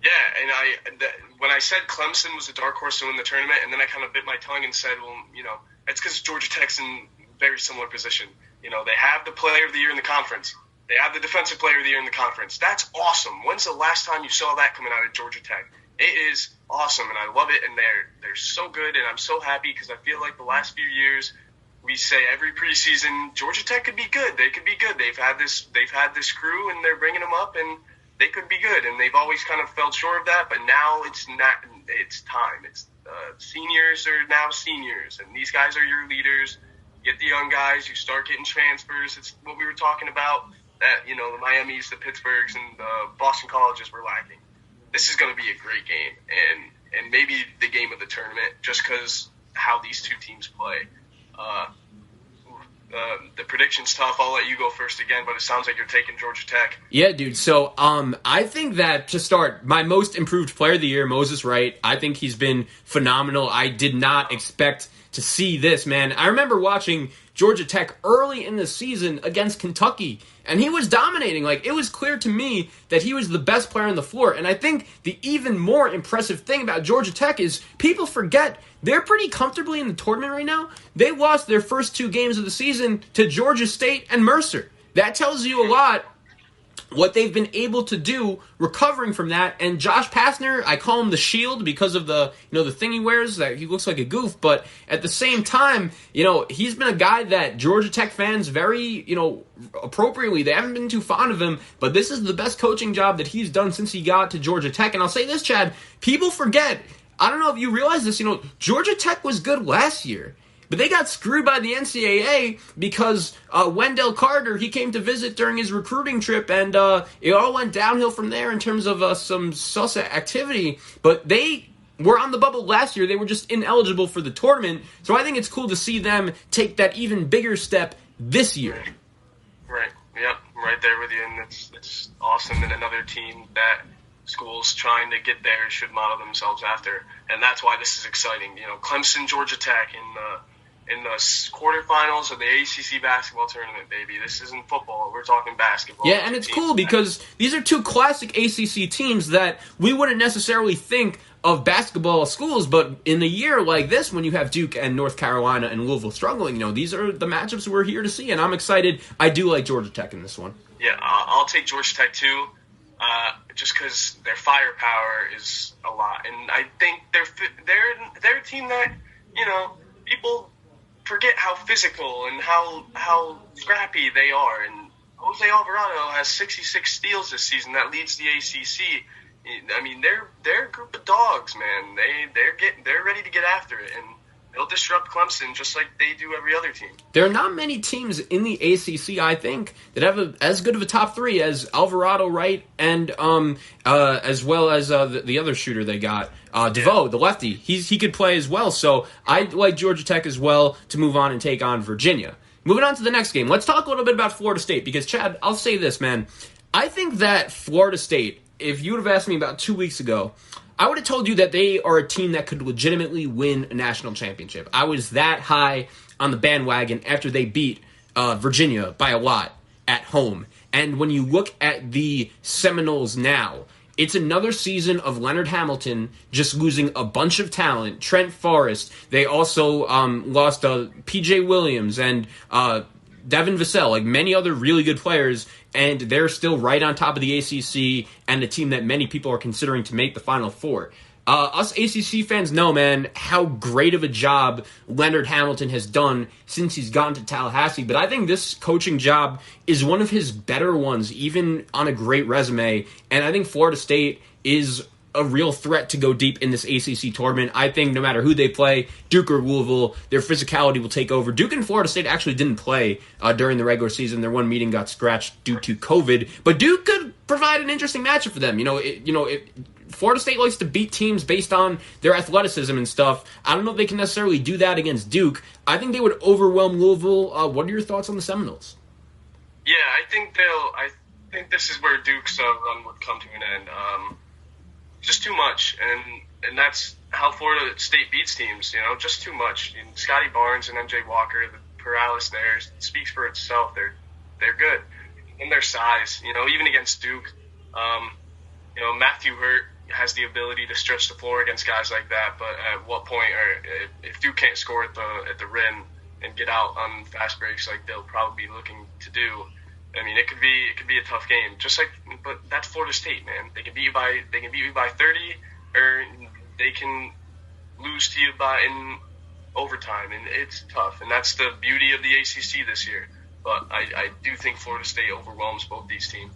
Speaker 2: Yeah, and when I said Clemson was a dark horse to win the tournament, and then I kind of bit my tongue and said, well, it's because Georgia Tech's in very similar position. They have the player of the year in the conference. They have the defensive player of the year in the conference. That's awesome. When's the last time you saw that coming out of Georgia Tech? It is awesome, and I love it, and they're so good, and I'm so happy because I feel like the last few years we say every preseason Georgia Tech could be good. They could be good. They've had this crew, and they're bringing them up, and they could be good, and they've always kind of fell short of that, but now it's not. It's time. It's seniors are now seniors, and these guys are your leaders. Get the young guys. You start getting transfers. It's what we were talking about, that, the Miamis, the Pittsburghs, and the Boston Colleges were lacking. This is going to be a great game, and maybe the game of the tournament, just because how these two teams play. The prediction's tough. I'll let you go first again, but it sounds like you're taking Georgia Tech.
Speaker 1: Yeah, dude. So I think that, to start, my most improved player of the year, Moser Wright, I think he's been phenomenal. I did not expect to see this, man. I remember watching Georgia Tech early in the season against Kentucky, and he was dominating. Like, it was clear to me that he was the best player on the floor. And I think the even more impressive thing about Georgia Tech is people forget they're pretty comfortably in the tournament right now. They lost their first 2 games of the season to Georgia State and Mercer. That tells you a lot what they've been able to do recovering from that. And Josh Pastner, I call him the Shield because of the the thing he wears, that he looks like a goof, but at the same time, he's been a guy that Georgia Tech fans very, appropriately, they haven't been too fond of him, but this is the best coaching job that he's done since he got to Georgia Tech. And I'll say this, Chad, people forget, I don't know if you realize this, Georgia Tech was good last year. But they got screwed by the NCAA because Wendell Carter, he came to visit during his recruiting trip, and it all went downhill from there in terms of some sus activity. But they were on the bubble last year. They were just ineligible for the tournament. So I think it's cool to see them take that even bigger step this year.
Speaker 2: Right. Yep. I'm right there with you, and it's awesome. And another team that schools trying to get there should model themselves after. And that's why this is exciting. Clemson, Georgia Tech in the quarterfinals of the ACC basketball tournament, baby. This isn't football. We're talking basketball.
Speaker 1: Yeah, and it's cool because these are 2 classic ACC teams that we wouldn't necessarily think of basketball schools, but in a year like this, when you have Duke and North Carolina and Louisville struggling, these are the matchups we're here to see, and I'm excited. I do like Georgia Tech in this one.
Speaker 2: Yeah, I'll take Georgia Tech too, just because their firepower is a lot, and I think they're a team that people forget how physical and how scrappy they are. And Jose Alvarado has 66 steals this season. That leads the ACC. I mean, they're a group of dogs, man. They're ready to get after it, and they'll disrupt Clemson just like they do every other team.
Speaker 1: There are not many teams in the ACC, I think, that have as good of a top 3 as Alvarado, Wright, and as well as the other shooter they got, DeVoe, the lefty. He could play as well. So I like Georgia Tech as well to move on and take on Virginia. Moving on to the next game, let's talk a little bit about Florida State, because, Chad, I'll say this, man. I think that Florida State, if you would have asked me about 2 weeks ago, I would have told you that they are a team that could legitimately win a national championship. I was that high on the bandwagon after they beat Virginia by a lot at home. And when you look at the Seminoles now, it's another season of Leonard Hamilton just losing a bunch of talent. Trent Forrest. They also lost P.J. Williams and Devin Vassell, like many other really good players, and they're still right on top of the ACC and the team that many people are considering to make the Final Four. Us ACC fans know, man, how great of a job Leonard Hamilton has done since he's gotten to Tallahassee, but I think this coaching job is one of his better ones, even on a great resume, and I think Florida State is a real threat to go deep in this ACC tournament. I think no matter who they play, Duke or Louisville, their physicality will take over. Duke and Florida State actually didn't play during the regular season. Their one meeting got scratched due to COVID, but Duke could provide an interesting matchup for them. Florida State likes to beat teams based on their athleticism and stuff. I don't know if they can necessarily do that against Duke. I think they would overwhelm Louisville. What are your thoughts on the Seminoles?
Speaker 2: Yeah, I think this is where Duke's run would come to an end. Just too much, and that's how Florida State beats teams. Just too much. And Scotty Barnes and MJ Walker, the Paralysis there speaks for itself. They're good, and their size. Even against Duke, Matthew Hurt has the ability to stretch the floor against guys like that. But at what point, or if Duke can't score at the rim and get out on fast breaks like they'll probably be looking to do, I mean, it could be a tough game. But that's Florida State, man. They can beat you by 30, or they can lose to you in overtime, and it's tough. And that's the beauty of the ACC this year. But I do think Florida State overwhelms both these teams.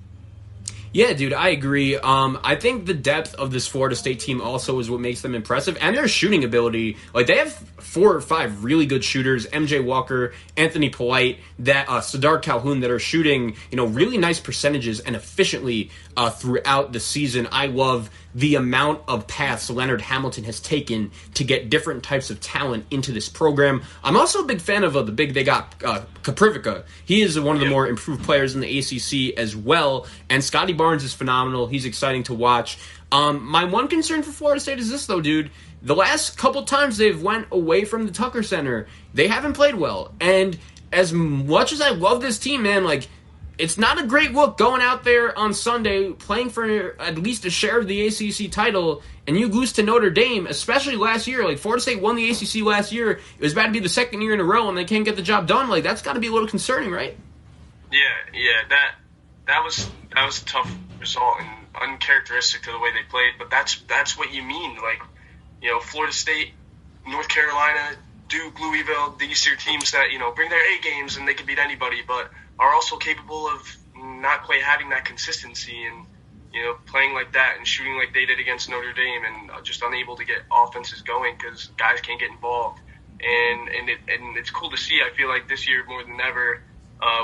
Speaker 1: Yeah, dude, I agree. I think the depth of this Florida State team also is what makes them impressive, and their shooting ability. Like, they have 4 or 5 really good shooters: MJ Walker, Anthony Polite, Sadar Calhoun, that are shooting, really nice percentages and efficiently throughout the season. I love the amount of paths Leonard Hamilton has taken to get different types of talent into this program. I'm also a big fan of the big they got, Kaprivica. He is one of the more improved players in the ACC as well, and Scotty Barnes is phenomenal. He's exciting to watch. My one concern for Florida State is this, though, dude. The last couple times they've went away from the Tucker Center, they haven't played well. And as much as I love this team, man, like, it's not a great look going out there on Sunday playing for at least a share of the ACC title, and you lose to Notre Dame, especially last year. Like, Florida State won the ACC last year. It was about to be the second year in a row, and they can't get the job done. Like, that's got to be a little concerning, right?
Speaker 2: Yeah, that was a tough result and uncharacteristic to the way they played. But that's what you mean. Like, Florida State, North Carolina, Duke, Louisville, these are teams that bring their A games and they can beat anybody, but are also capable of not quite having that consistency and playing like that and shooting like they did against Notre Dame and just unable to get offenses going because guys can't get involved. And it's cool to see. I feel like this year more than ever,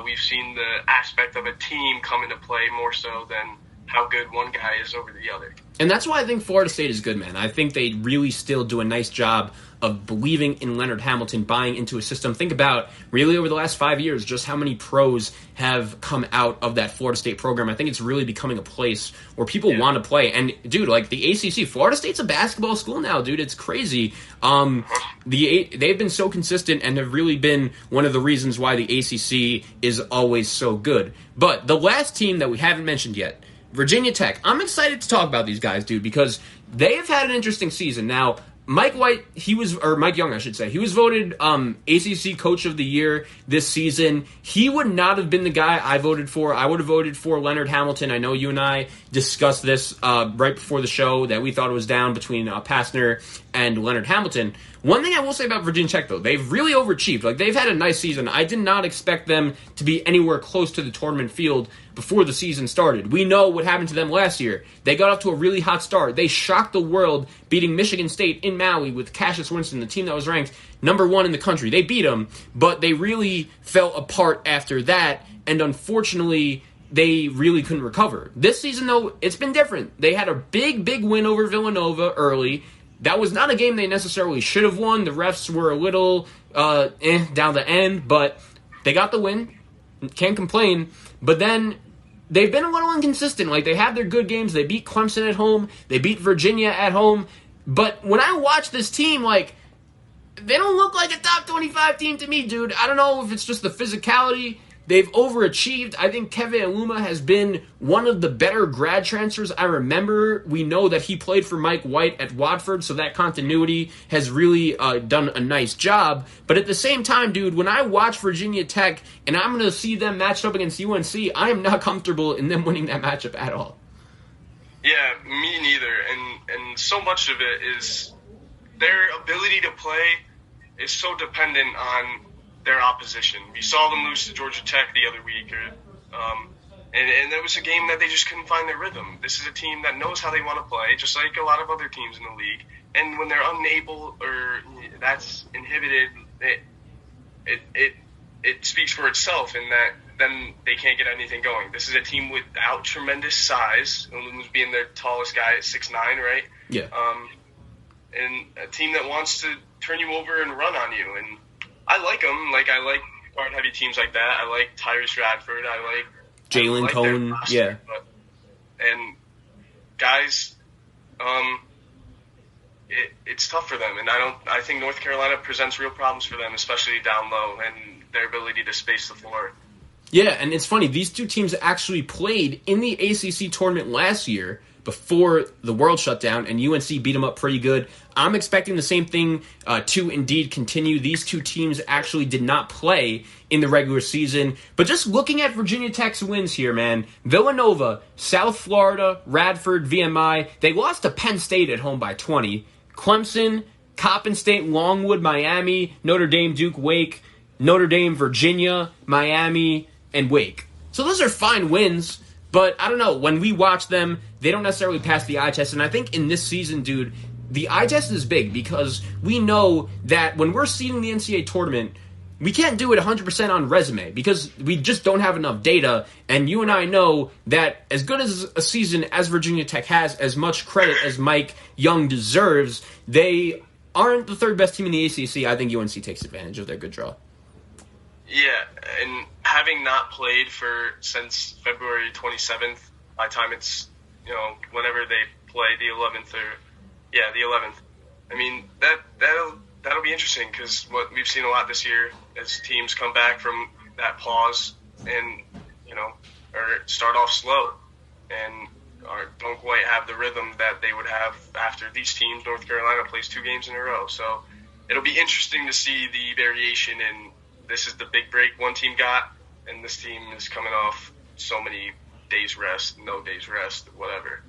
Speaker 2: we've seen the aspect of a team come into play more so than how good one guy is over the other.
Speaker 1: And that's why I think Florida State is good, man. I think they really still do a nice job of believing in Leonard Hamilton, buying into a system. Think about, really over the last 5 years, just how many pros have come out of that Florida State program. I think it's really becoming a place where people want to play. And, dude, like the ACC, Florida State's a basketball school now, dude. It's crazy. They've been so consistent and have really been one of the reasons why the ACC is always so good. But the last team that we haven't mentioned yet, Virginia Tech. I'm excited to talk about these guys, dude, because they have had an interesting season. Now, Mike Young, I should say, he was voted ACC Coach of the Year this season. He would not have been the guy I voted for. I would have voted for Leonard Hamilton. I know you and I discussed this right before the show, that we thought it was down between Pastner and Leonard Hamilton. One thing I will say about Virginia Tech, though, they've really overachieved. Like, they've had a nice season. I did not expect them to be anywhere close to the tournament field before the season started. We know what happened to them last year. They got off to a really hot start. They shocked the world, beating Michigan State in Maui with Cassius Winston, the team that was ranked number 1 in the country. They beat them, but they really fell apart after that, and unfortunately, they really couldn't recover. This season, though, it's been different. They had a big win over Villanova early. That was not a game they necessarily should have won. The refs were a little down the end, but they got the win. Can't complain. But then they've been a little inconsistent. Like, they have their good games. They beat Clemson at home. They beat Virginia at home. But when I watch this team, like, they don't look like a top 25 team to me, dude. I don't know if it's just the physicality. They've overachieved. I think Keve Aluma has been one of the better grad transfers I remember. We know that he played for Mike White at Watford, so that continuity has really done a nice job. But at the same time, dude, when I watch Virginia Tech and I'm going to see them matched up against UNC, I am not comfortable in them winning that matchup at all.
Speaker 2: Yeah, me neither. And so much of it is their ability to play is so dependent on their opposition. We saw them lose to Georgia Tech the other week, and that was a game that they just couldn't find their rhythm. This is a team that knows how they want to play, just like a lot of other teams in the league. And when they're unable or that's inhibited, it speaks for itself in that then they can't get anything going. This is a team without tremendous size, who's being their tallest guy at 6'9", right?
Speaker 1: Yeah.
Speaker 2: And a team that wants to turn you over and run on you. And I like them. Like, I like guard-heavy teams like that. I like Tyrese Radford. I like
Speaker 1: Jalen Cone. Yeah.
Speaker 2: And guys, it's tough for them. And I think North Carolina presents real problems for them, especially down low and their ability to space the floor.
Speaker 1: Yeah, and it's funny. These two teams actually played in the ACC tournament last year before the world shut down, and UNC beat them up pretty good. I'm expecting the same thing to indeed continue. These two teams actually did not play in the regular season. But just looking at Virginia Tech's wins here, man, Villanova, South Florida, Radford, VMI, they lost to Penn State at home by 20. Clemson, Coppin State, Longwood, Miami, Notre Dame, Duke, Wake, Notre Dame, Virginia, Miami, and Wake. So those are fine wins, but I don't know. When we watch them, they don't necessarily pass the eye test. And I think in this season, dude, the eye test is big because we know that when we're seeding the NCAA tournament, we can't do it 100% on resume because we just don't have enough data. And you and I know that as good as a season as Virginia Tech has, as much credit as Mike Young deserves, they aren't the third best team in the ACC. I think UNC takes advantage of their good draw.
Speaker 2: Yeah, and having not played since February 27th, by the time it's, whenever they play the 11th the 11th. I mean, that'll be interesting because what we've seen a lot this year as teams come back from that pause and, or start off slow and don't quite have the rhythm that they would have after these teams. North Carolina plays 2 games in a row. So it'll be interesting to see the variation in this is the big break one team got, and this team is coming off so many days rest, no days rest, whatever.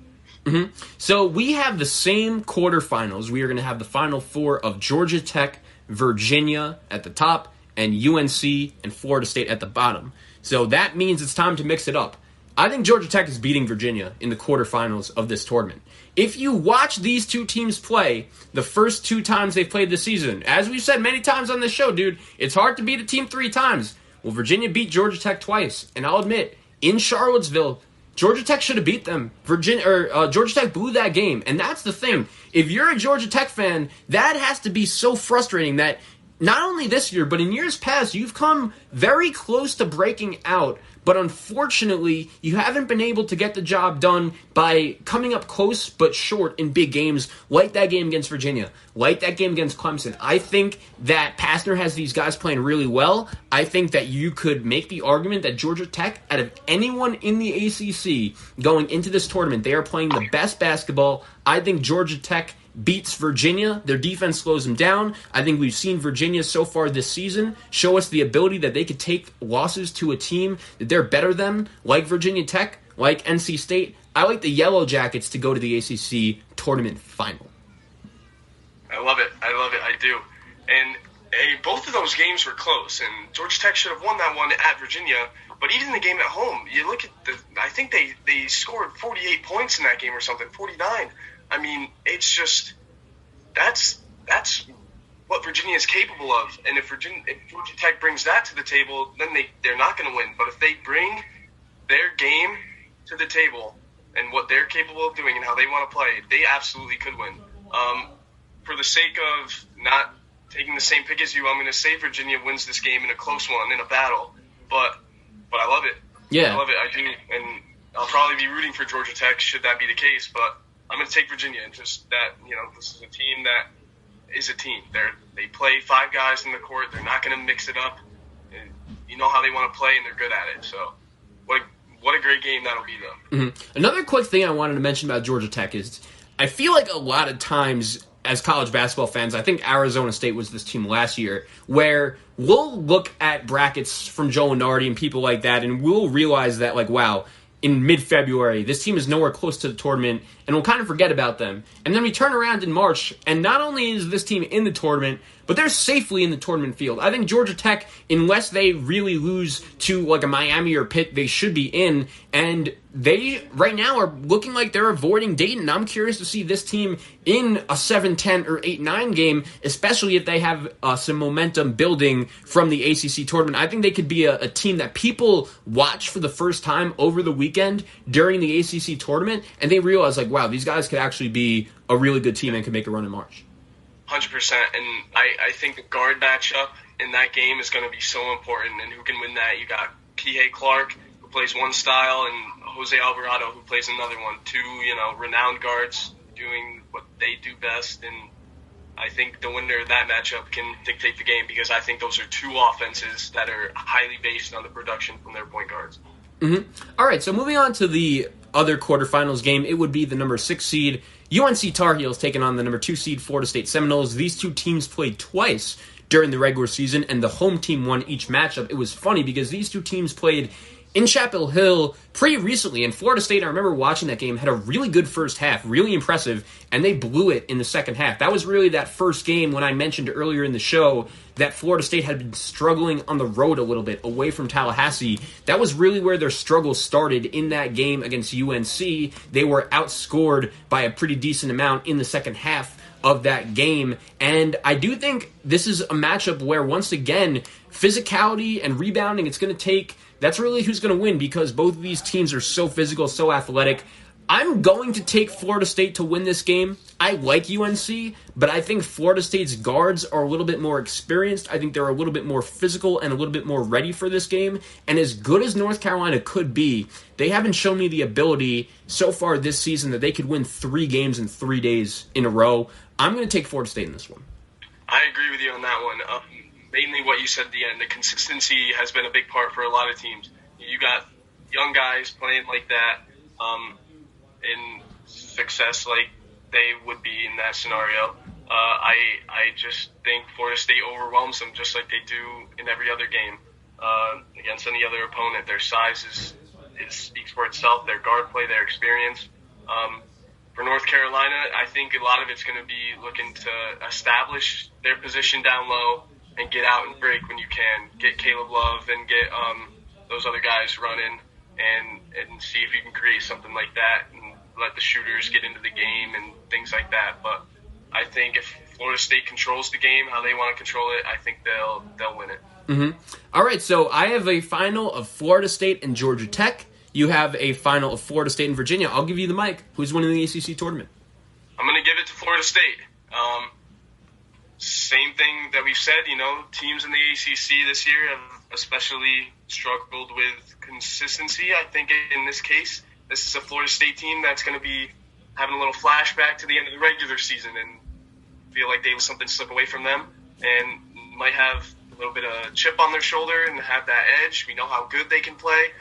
Speaker 1: Mm-hmm. So we have the same quarterfinals. We are going to have the Final Four of Georgia Tech, Virginia at the top, and UNC and Florida State at the bottom. So that means it's time to mix it up. I think Georgia Tech is beating Virginia in the quarterfinals of this tournament. If you watch these two teams play the first 2 times they've played this season, as we've said many times on this show, dude, it's hard to beat a team 3 times. Well, Virginia beat Georgia Tech twice, and I'll admit, in Charlottesville, Georgia Tech should have beat them. Georgia Tech blew that game, and that's the thing. If you're a Georgia Tech fan, that has to be so frustrating that not only this year, but in years past, you've come very close to breaking out, but unfortunately, you haven't been able to get the job done by coming up close but short in big games, like that game against Virginia, like that game against Clemson. I think that Pastner has these guys playing really well. I think that you could make the argument that Georgia Tech, out of anyone in the ACC going into this tournament, they are playing the best basketball. I think Georgia Tech beats Virginia. Their defense slows them down. I think we've seen Virginia so far this season show us the ability that they could take losses to a team that they're better than, like Virginia Tech, like NC State. I like the Yellow Jackets to go to the ACC tournament final.
Speaker 2: I love it. I do. And both of those games were close, and Georgia Tech should have won that one at Virginia. But even the game at home, you look at I think they scored 48 points in that game or something, 49. I mean, it's just that's what Virginia is capable of, and if Georgia Tech brings that to the table, then they're not going to win. But if they bring their game to the table and what they're capable of doing and how they want to play, they absolutely could win. For the sake of not taking the same pick as you, I'm going to say Virginia wins this game in a close one, in a battle. But I love it.
Speaker 1: Yeah,
Speaker 2: I love it. I do, and I'll probably be rooting for Georgia Tech should that be the case, but I'm going to take Virginia. Just that, this is a team that is a team. They play 5 guys in the court. They're not going to mix it up. And you know how they want to play, and they're good at it. So what a great game that'll be, though.
Speaker 1: Mm-hmm. Another quick thing I wanted to mention about Georgia Tech is I feel like a lot of times as college basketball fans, I think Arizona State was this team last year, where we'll look at brackets from Joe Lunardi and people like that, and we'll realize that, like, wow, in mid-February, this team is nowhere close to the tournament, and we'll kind of forget about them. And then we turn around in March, and not only is this team in the tournament, but but they're safely in the tournament field. I think Georgia Tech, unless they really lose to like a Miami or Pitt, they should be in, and they right now are looking like they're avoiding Dayton. I'm curious to see this team in a 7-10 or 8-9 game, especially if they have some momentum building from the ACC tournament. I think they could be a team that people watch for the first time over the weekend during the ACC tournament, and they realize, like, wow, these guys could actually be a really good team and could make a run in March.
Speaker 2: 100%, and I think the guard matchup in that game is going to be so important, and who can win that? You got Kihei Clark, who plays one style, and Jose Alvarado, who plays another one. Two, renowned guards doing what they do best, and I think the winner of that matchup can dictate the game, because I think those are two offenses that are highly based on the production from their point guards.
Speaker 1: Mm-hmm. All right, so moving on to the other quarterfinals game, it would be the number 6 seed UNC Tar Heels taking on the number 2 seed Florida State Seminoles. These two teams played twice during the regular season, and the home team won each matchup. It was funny because these two teams played in Chapel Hill pretty recently, and Florida State, I remember watching that game, had a really good first half, really impressive, and they blew it in the second half. That was really that first game when I mentioned earlier in the show that Florida State had been struggling on the road a little bit, away from Tallahassee. That was really where their struggles started in that game against UNC. They were outscored by a pretty decent amount in the second half of that game, and I do think this is a matchup where, once again, physicality and rebounding, it's going to take... That's really who's going to win, because both of these teams are so physical, so athletic. I'm going to take Florida State to win this game. I like UNC, but I think Florida State's guards are a little bit more experienced. I think they're a little bit more physical and a little bit more ready for this game. And as good as North Carolina could be, they haven't shown me the ability so far this season that they could win 3 games in 3 days in a row. I'm going to take Florida State in this one.
Speaker 2: I agree with you on that one. Mainly what you said at the end, the consistency has been a big part for a lot of teams. You got young guys playing like that in success like they would be in that scenario. I just think Florida State overwhelms them just like they do in every other game against any other opponent. Their size it speaks for itself, their guard play, their experience. For North Carolina, I think a lot of it's going to be looking to establish their position down low and get out and break when you can. Get Caleb Love and get those other guys running and see if you can create something like that and let the shooters get into the game and things like that. But I think if Florida State controls the game how they want to control it, I think they'll win it.
Speaker 1: Mm-hmm. All right, so I have a final of Florida State and Georgia Tech. You have a final of Florida State and Virginia. I'll give you the mic. Who's winning the ACC tournament?
Speaker 2: I'm going to give it to Florida State. Same thing that we've said, teams in the ACC this year have especially struggled with consistency. I think in this case, this is a Florida State team that's going to be having a little flashback to the end of the regular season and feel like they let something slip away from them and might have a little bit of chip on their shoulder and have that edge. We know how good they can play.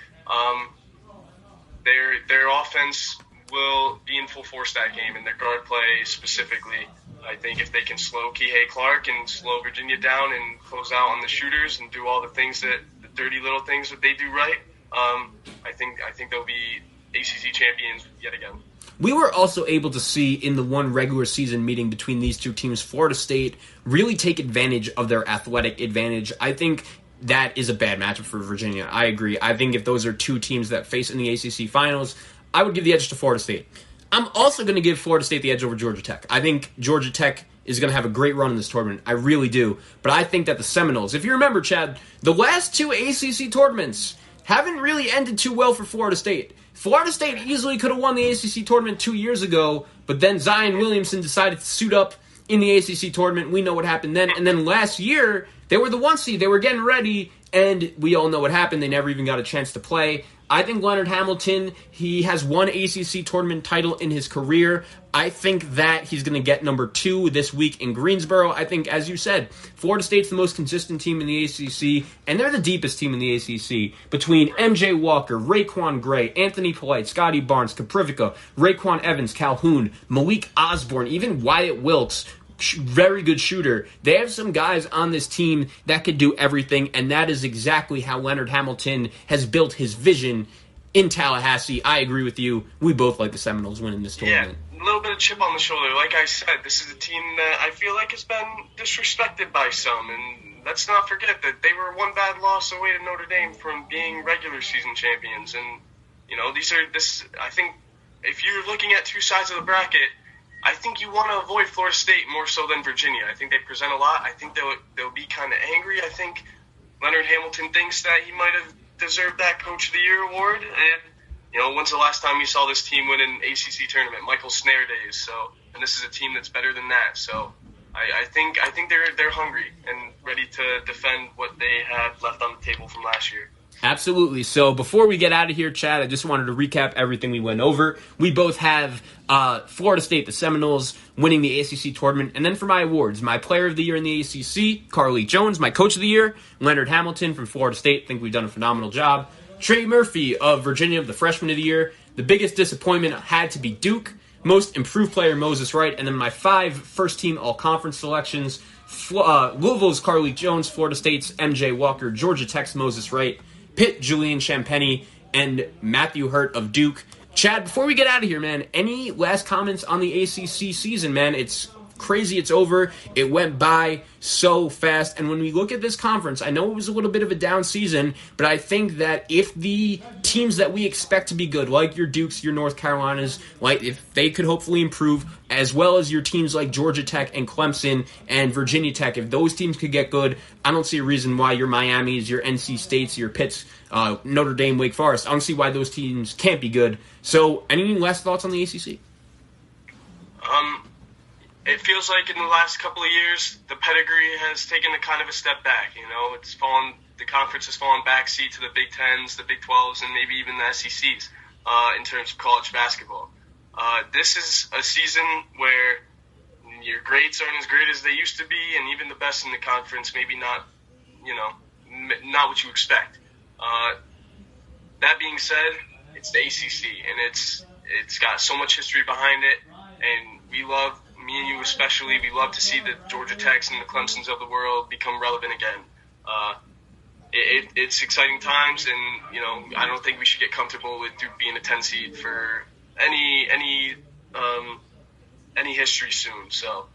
Speaker 2: Their offense will be in full force that game, and their guard play specifically. I think if they can slow Kihei Clark and slow Virginia down and close out on the shooters and do all the things the dirty little things that they do right, I think they'll be ACC champions yet again.
Speaker 1: We were also able to see in the one regular season meeting between these two teams, Florida State really take advantage of their athletic advantage. I think that is a bad matchup for Virginia. I agree. I think if those are two teams that face in the ACC finals, I would give the edge to Florida State. I'm also going to give Florida State the edge over Georgia Tech. I think Georgia Tech is going to have a great run in this tournament. I really do. But I think that the Seminoles, if you remember, Chad, the last 2 ACC tournaments haven't really ended too well for Florida State. Florida State easily could have won the ACC tournament 2 years ago, but then Zion Williamson decided to suit up in the ACC tournament. We know what happened then. And then last year, they were the 1 seed. They were getting ready, and we all know what happened. They never even got a chance to play. I think Leonard Hamilton, he has 1 ACC tournament title in his career. I think that he's going to get number 2 this week in Greensboro. I think, as you said, Florida State's the most consistent team in the ACC, and they're the deepest team in the ACC. Between MJ Walker, Raekwon Gray, Anthony Polite, Scotty Barnes, Kaprivica, Raekwon Evans, Calhoun, Malik Osborne, even Wyatt Wilkes, very good shooter. They have some guys on this team that could do everything, and that is exactly how Leonard Hamilton has built his vision in Tallahassee. I agree with you. We both like the Seminoles winning this tournament.
Speaker 2: Yeah, a little bit of chip on the shoulder. Like I said, this is a team that I feel like has been disrespected by some, and let's not forget that they were one bad loss away to Notre Dame from being regular season champions. And I think if you're looking at two sides of the bracket, I think you want to avoid Florida State more so than Virginia. I think they present a lot. I think they'll be kind of angry. I think Leonard Hamilton thinks that he might have deserved that Coach of the Year award. And, when's the last time we saw this team win an ACC tournament? Michael Snare days. So, and this is a team that's better than that. So I think they're hungry and ready to defend what they had left on the table from last year.
Speaker 1: Absolutely. So before we get out of here, Chad, I just wanted to recap everything we went over. We both have Florida State, the Seminoles, winning the ACC tournament. And then for my awards, my player of the year in the ACC, Carly Jones. My coach of the year, Leonard Hamilton from Florida State. I think we've done a phenomenal job. Trey Murphy of Virginia, the freshman of the year. The biggest disappointment had to be Duke. Most improved player, Moser Wright. And then my 5 first-team all-conference selections, Louisville's Carly Jones, Florida State's MJ Walker, Georgia Tech's Moser Wright, Pitt, Julian Champagny, and Matthew Hurt of Duke. Chad, before we get out of here, man, any last comments on the ACC season, man? It's crazy. It's over. It went by so fast. And when we look at this conference, I know it was a little bit of a down season, but I think that if the teams that we expect to be good, like your Dukes, your North Carolinas, like if they could hopefully improve, as well as your teams like Georgia Tech and Clemson and Virginia Tech, if those teams could get good, I don't see a reason why your Miamis, your NC States, your Pitts, Notre Dame, Wake Forest, I don't see why those teams can't be good. So any last thoughts on the ACC?
Speaker 2: It feels like in the last couple of years, the pedigree has taken a kind of a step back. The conference has fallen backseat to the Big Tens, the Big 12s, and maybe even the SECs in terms of college basketball. This is a season where your grades aren't as great as they used to be, and even the best in the conference, maybe not what you expect. That being said, it's the ACC, and it's got so much history behind it, and me and you especially, we love to see the Georgia Techs and the Clemsons of the world become relevant again. It's exciting times, and I don't think we should get comfortable with Duke being a 10 seed for any history soon. So.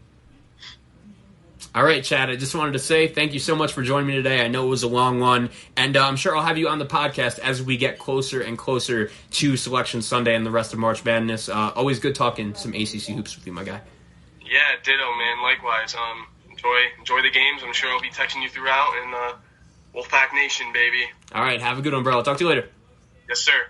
Speaker 1: All right, Chad, I just wanted to say thank you so much for joining me today. I know it was a long one, and I'm sure I'll have you on the podcast as we get closer and closer to Selection Sunday and the rest of March Madness. Always good talking some ACC hoops with you, my guy.
Speaker 2: Yeah, ditto, man. Likewise. Enjoy the games. I'm sure I'll be texting you throughout, and Wolfpack Nation, baby.
Speaker 1: All right, have a good one, bro. I'll talk to you later.
Speaker 2: Yes, sir.